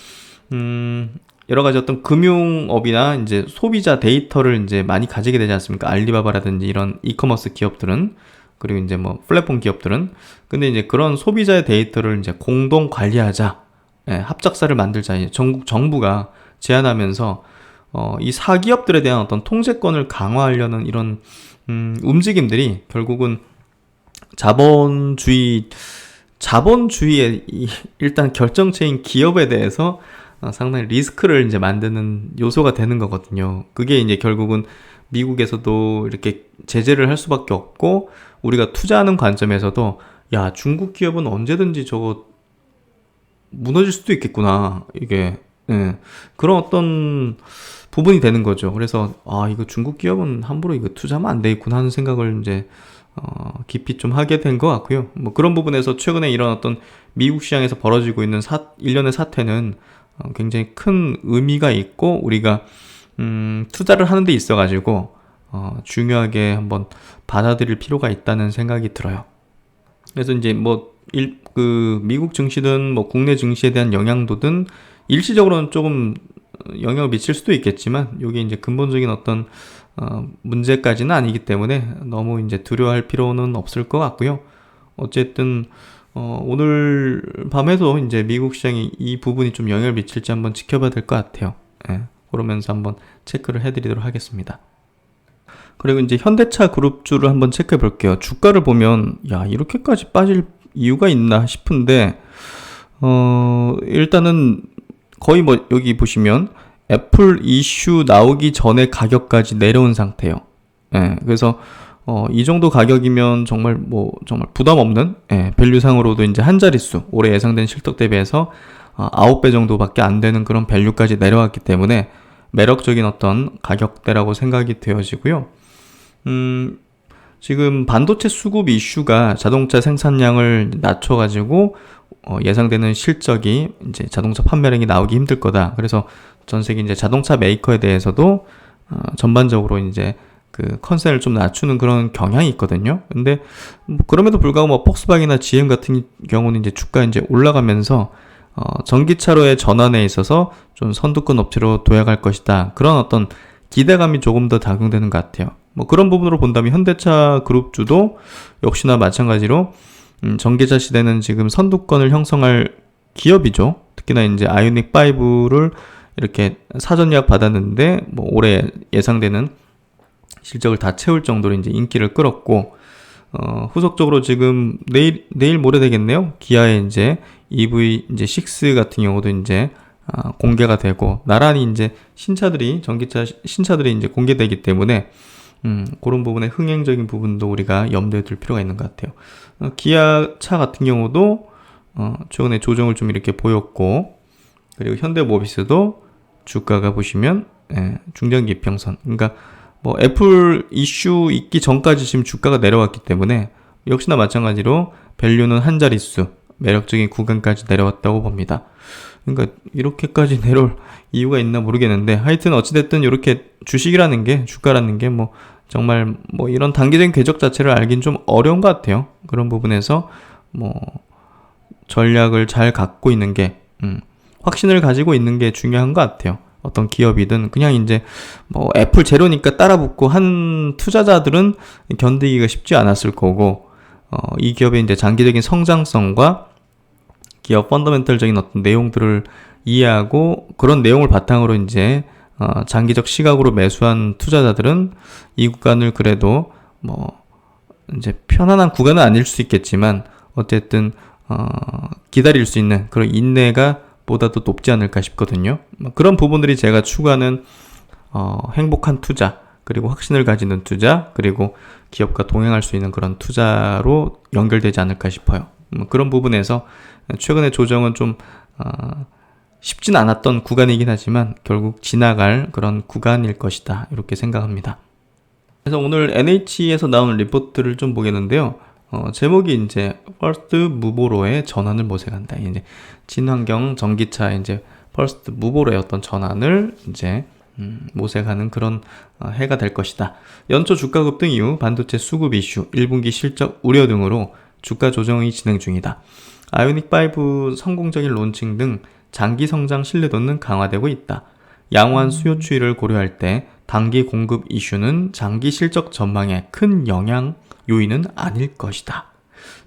S1: 여러 가지 어떤 금융업이나 이제 소비자 데이터를 이제 많이 가지게 되지 않습니까? 알리바바라든지 이런 이커머스 기업들은, 그리고 이제 뭐 플랫폼 기업들은. 근데 이제 그런 소비자의 데이터를 이제 공동 관리하자, 합작사를 만들자, 이제 정부가 제안하면서 이 사기업들에 대한 어떤 통제권을 강화하려는 이런 움직임들이 결국은 자본주의의 일단 결정체인 기업에 대해서 상당히 리스크를 이제 만드는 요소가 되는 거거든요. 그게 이제 결국은 미국에서도 이렇게 제재를 할 수밖에 없고, 우리가 투자하는 관점에서도 중국 기업은 언제든지 저거 무너질 수도 있겠구나, 이게 그런 어떤 부분이 되는 거죠. 그래서 이거 중국 기업은 함부로 이거 투자하면 안 되겠구나 하는 생각을 이제 깊이 좀 하게 된 것 같고요. 뭐 그런 부분에서 최근에 이런 어떤 미국 시장에서 벌어지고 있는 일련의 사태는 굉장히 큰 의미가 있고, 우리가 투자를 하는 데 있어 가지고 중요하게 한번 받아들일 필요가 있다는 생각이 들어요. 그래서 이제 미국 증시든 뭐 국내 증시에 대한 영향도든 일시적으로는 조금 영향을 미칠 수도 있겠지만, 이게 이제 근본적인 어떤 문제까지는 아니기 때문에 너무 이제 두려워할 필요는 없을 것 같고요. 어쨌든 오늘 밤에도 이제 미국 시장이 이 부분이 좀 영향을 미칠지 한번 지켜봐야 될 것 같아요. 그러면서 한번 체크를 해드리도록 하겠습니다. 그리고 이제 현대차 그룹주를 한번 체크해 볼게요. 주가를 보면 야, 이렇게까지 빠질 이유가 있나 싶은데 일단은 거의 뭐 여기 보시면 애플 이슈 나오기 전에 가격까지 내려온 상태예요. 예, 그래서 이 정도 가격이면 정말 정말 부담 없는, 밸류상으로도 이제 한 자릿수, 올해 예상된 실적 대비해서 9배 정도밖에 안 되는 그런 밸류까지 내려왔기 때문에 매력적인 어떤 가격대라고 생각이 되어지고요. 지금 반도체 수급 이슈가 자동차 생산량을 낮춰가지고 예상되는 실적이 이제 자동차 판매량이 나오기 힘들 거다. 그래서 전 세계 이제 자동차 메이커에 대해서도 전반적으로 이제 그 컨센을 좀 낮추는 그런 경향이 있거든요. 근데 그럼에도 불구하고 폭스바겐이나 GM 같은 경우는 이제 주가 이제 올라가면서 전기차로의 전환에 있어서 좀 선두권 업체로 도약할 것이다. 그런 어떤 기대감이 조금 더 작용되는 것 같아요. 그런 부분으로 본다면 현대차 그룹주도 역시나 마찬가지로 전기차 시대는 지금 선두권을 형성할 기업이죠. 특히나 이제 아이오닉 5를 이렇게 사전 예약 받았는데 올해 예상되는 실적을 다 채울 정도로 이제 인기를 끌었고, 후속적으로 지금 내일 모레 되겠네요. 기아의 이제 EV 이제 6 같은 경우도 이제 공개가 되고, 나란히 이제 전기차 신차들이 이제 공개되기 때문에 그런 부분의 흥행적인 부분도 우리가 염두에 둘 필요가 있는 것 같아요. 기아 차 같은 경우도 최근에 조정을 좀 이렇게 보였고, 그리고 현대모비스도 주가가 보시면 중장기 이평선, 그러니까 애플 이슈 있기 전까지 지금 주가가 내려왔기 때문에 역시나 마찬가지로 밸류는 한 자릿수, 매력적인 구간까지 내려왔다고 봅니다. 그러니까 이렇게까지 내려올 이유가 있나 모르겠는데, 하여튼 어찌됐든 이렇게 주식이라는 게, 주가라는 게 정말 이런 단기적인 궤적 자체를 알긴 좀 어려운 것 같아요. 그런 부분에서 전략을 잘 갖고 있는 게, 확신을 가지고 있는 게 중요한 것 같아요. 어떤 기업이든 그냥 이제 애플 제로니까 따라붙고 한 투자자들은 견디기가 쉽지 않았을 거고, 이 기업의 이제 장기적인 성장성과 기업 펀더멘털적인 어떤 내용들을 이해하고 그런 내용을 바탕으로 이제 장기적 시각으로 매수한 투자자들은 이 구간을 그래도 이제 편안한 구간은 아닐 수 있겠지만 어쨌든 기다릴 수 있는 그런 인내가 보다도 높지 않을까 싶거든요. 그런 부분들이 제가 추구하는 행복한 투자, 그리고 확신을 가지는 투자, 그리고 기업과 동행할 수 있는 그런 투자로 연결되지 않을까 싶어요. 그런 부분에서 최근의 조정은 좀 쉽진 않았던 구간이긴 하지만 결국 지나갈 그런 구간일 것이다, 이렇게 생각합니다. 그래서 오늘 NH에서 나온 리포트를 좀 보겠는데요. 제목이 이제 퍼스트 무보로의 전환을 모색한다. 이제 친환경 전기차 이제 퍼스트 무보로의 어떤 전환을 이제 모색하는 그런 해가 될 것이다. 연초 주가 급등 이후 반도체 수급 이슈, 1분기 실적 우려 등으로 주가 조정이 진행 중이다. 아이오닉 5 성공적인 론칭 등 장기 성장 신뢰도는 강화되고 있다. 양호한 수요 추이를 고려할 때 단기 공급 이슈는 장기 실적 전망에 큰 영향 요인은 아닐 것이다.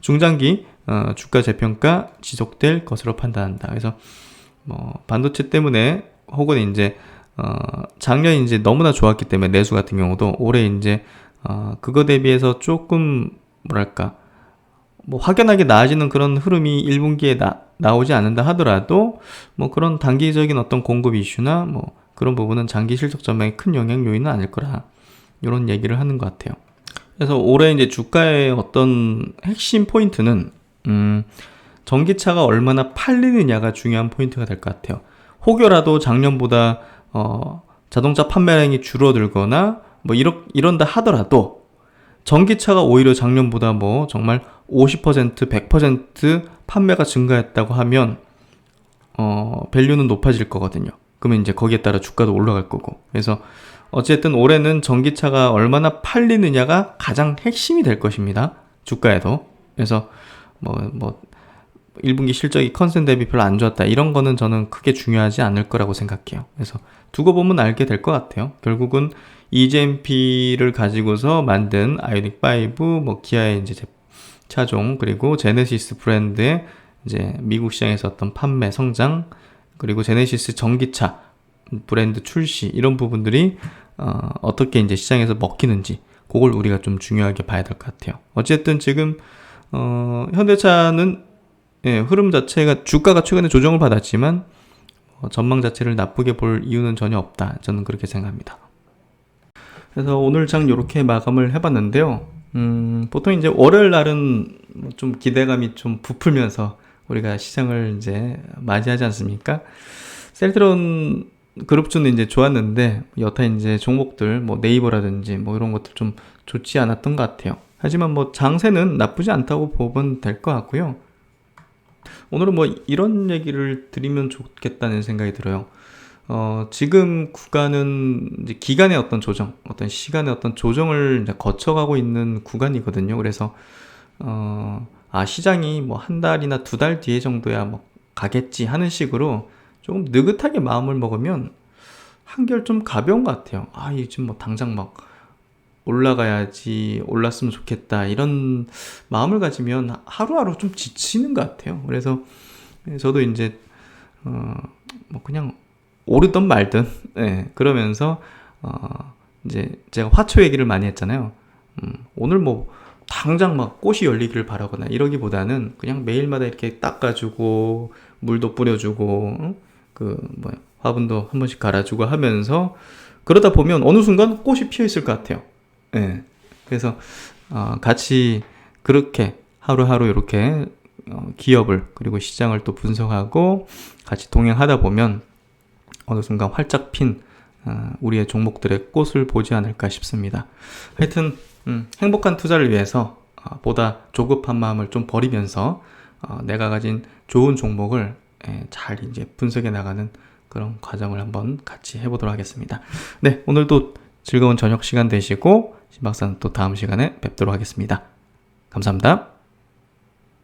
S1: 중장기 주가 재평가 지속될 것으로 판단한다. 그래서 반도체 때문에 혹은 이제 작년 이제 너무나 좋았기 때문에 내수 같은 경우도 올해 이제 그거 대비해서 조금 확연하게 나아지는 그런 흐름이 1분기에 나오지 않는다 하더라도 그런 단기적인 어떤 공급 이슈나 그런 부분은 장기 실적 전망에 큰 영향 요인은 아닐 거라, 이런 얘기를 하는 것 같아요. 그래서 올해 이제 주가의 어떤 핵심 포인트는 전기차가 얼마나 팔리느냐가 중요한 포인트가 될 것 같아요. 혹여라도 작년보다 자동차 판매량이 줄어들거나 이런다 하더라도 전기차가 오히려 작년보다 정말 50%, 100% 판매가 증가했다고 하면 밸류는 높아질 거거든요. 그러면 이제 거기에 따라 주가도 올라갈 거고. 그래서 어쨌든 올해는 전기차가 얼마나 팔리느냐가 가장 핵심이 될 것입니다. 주가에도. 그래서 1분기 실적이 컨센 대비 별로 안 좋았다, 이런 거는 저는 크게 중요하지 않을 거라고 생각해요. 그래서 두고 보면 알게 될 것 같아요. 결국은 EGMP를 가지고서 만든 아이오닉 5, 기아의 이제 차종, 그리고 제네시스 브랜드의 이제 미국 시장에서 어떤 판매 성장, 그리고 제네시스 전기차 브랜드 출시, 이런 부분들이 어떻게 이제 시장에서 먹히는지, 그걸 우리가 좀 중요하게 봐야 될 것 같아요. 어쨌든 지금 현대차는 흐름 자체가 주가가 최근에 조정을 받았지만 전망 자체를 나쁘게 볼 이유는 전혀 없다. 저는 그렇게 생각합니다. 그래서 오늘 장 이렇게 마감을 해봤는데요. 보통 이제 월요일 날은 좀 기대감이 좀 부풀면서 우리가 시장을 이제 맞이하지 않습니까? 셀트론 그룹주는 이제 좋았는데 여타 이제 종목들 뭐 네이버라든지 뭐 이런 것들 좀 좋지 않았던 것 같아요. 하지만 뭐 장세는 나쁘지 않다고 보면 될 것 같고요. 오늘은 뭐 이런 얘기를 드리면 좋겠다는 생각이 들어요. 지금 구간은 이제 기간의 어떤 조정, 어떤 시간의 어떤 조정을 이제 거쳐가고 있는 구간이거든요. 그래서 시장이 뭐 한 달이나 두 달 뒤에 정도야 뭐 가겠지 하는 식으로 조금 느긋하게 마음을 먹으면 한결 좀 가벼운 것 같아요. 요즘 뭐 당장 막 올라가야지, 올랐으면 좋겠다 이런 마음을 가지면 하루하루 좀 지치는 것 같아요. 그래서 저도 이제 뭐 그냥 오르든 말든 그러면서 이제 제가 화초 얘기를 많이 했잖아요. 오늘 뭐 당장 막 꽃이 열리기를 바라거나 이러기보다는 그냥 매일마다 이렇게 닦아주고 물도 뿌려주고 화분도 한 번씩 갈아주고 하면서 그러다 보면 어느 순간 꽃이 피어 있을 것 같아요. 그래서 같이 그렇게 하루하루 이렇게 기업을 그리고 시장을 또 분석하고 같이 동행하다 보면 어느 순간 활짝 핀 우리의 종목들의 꽃을 보지 않을까 싶습니다. 하여튼 행복한 투자를 위해서 보다 조급한 마음을 좀 버리면서 내가 가진 좋은 종목을 잘 이제 분석해 나가는 그런 과정을 한번 같이 해보도록 하겠습니다. 네, 오늘도 즐거운 저녁 시간 되시고 신박사는 또 다음 시간에 뵙도록 하겠습니다. 감사합니다.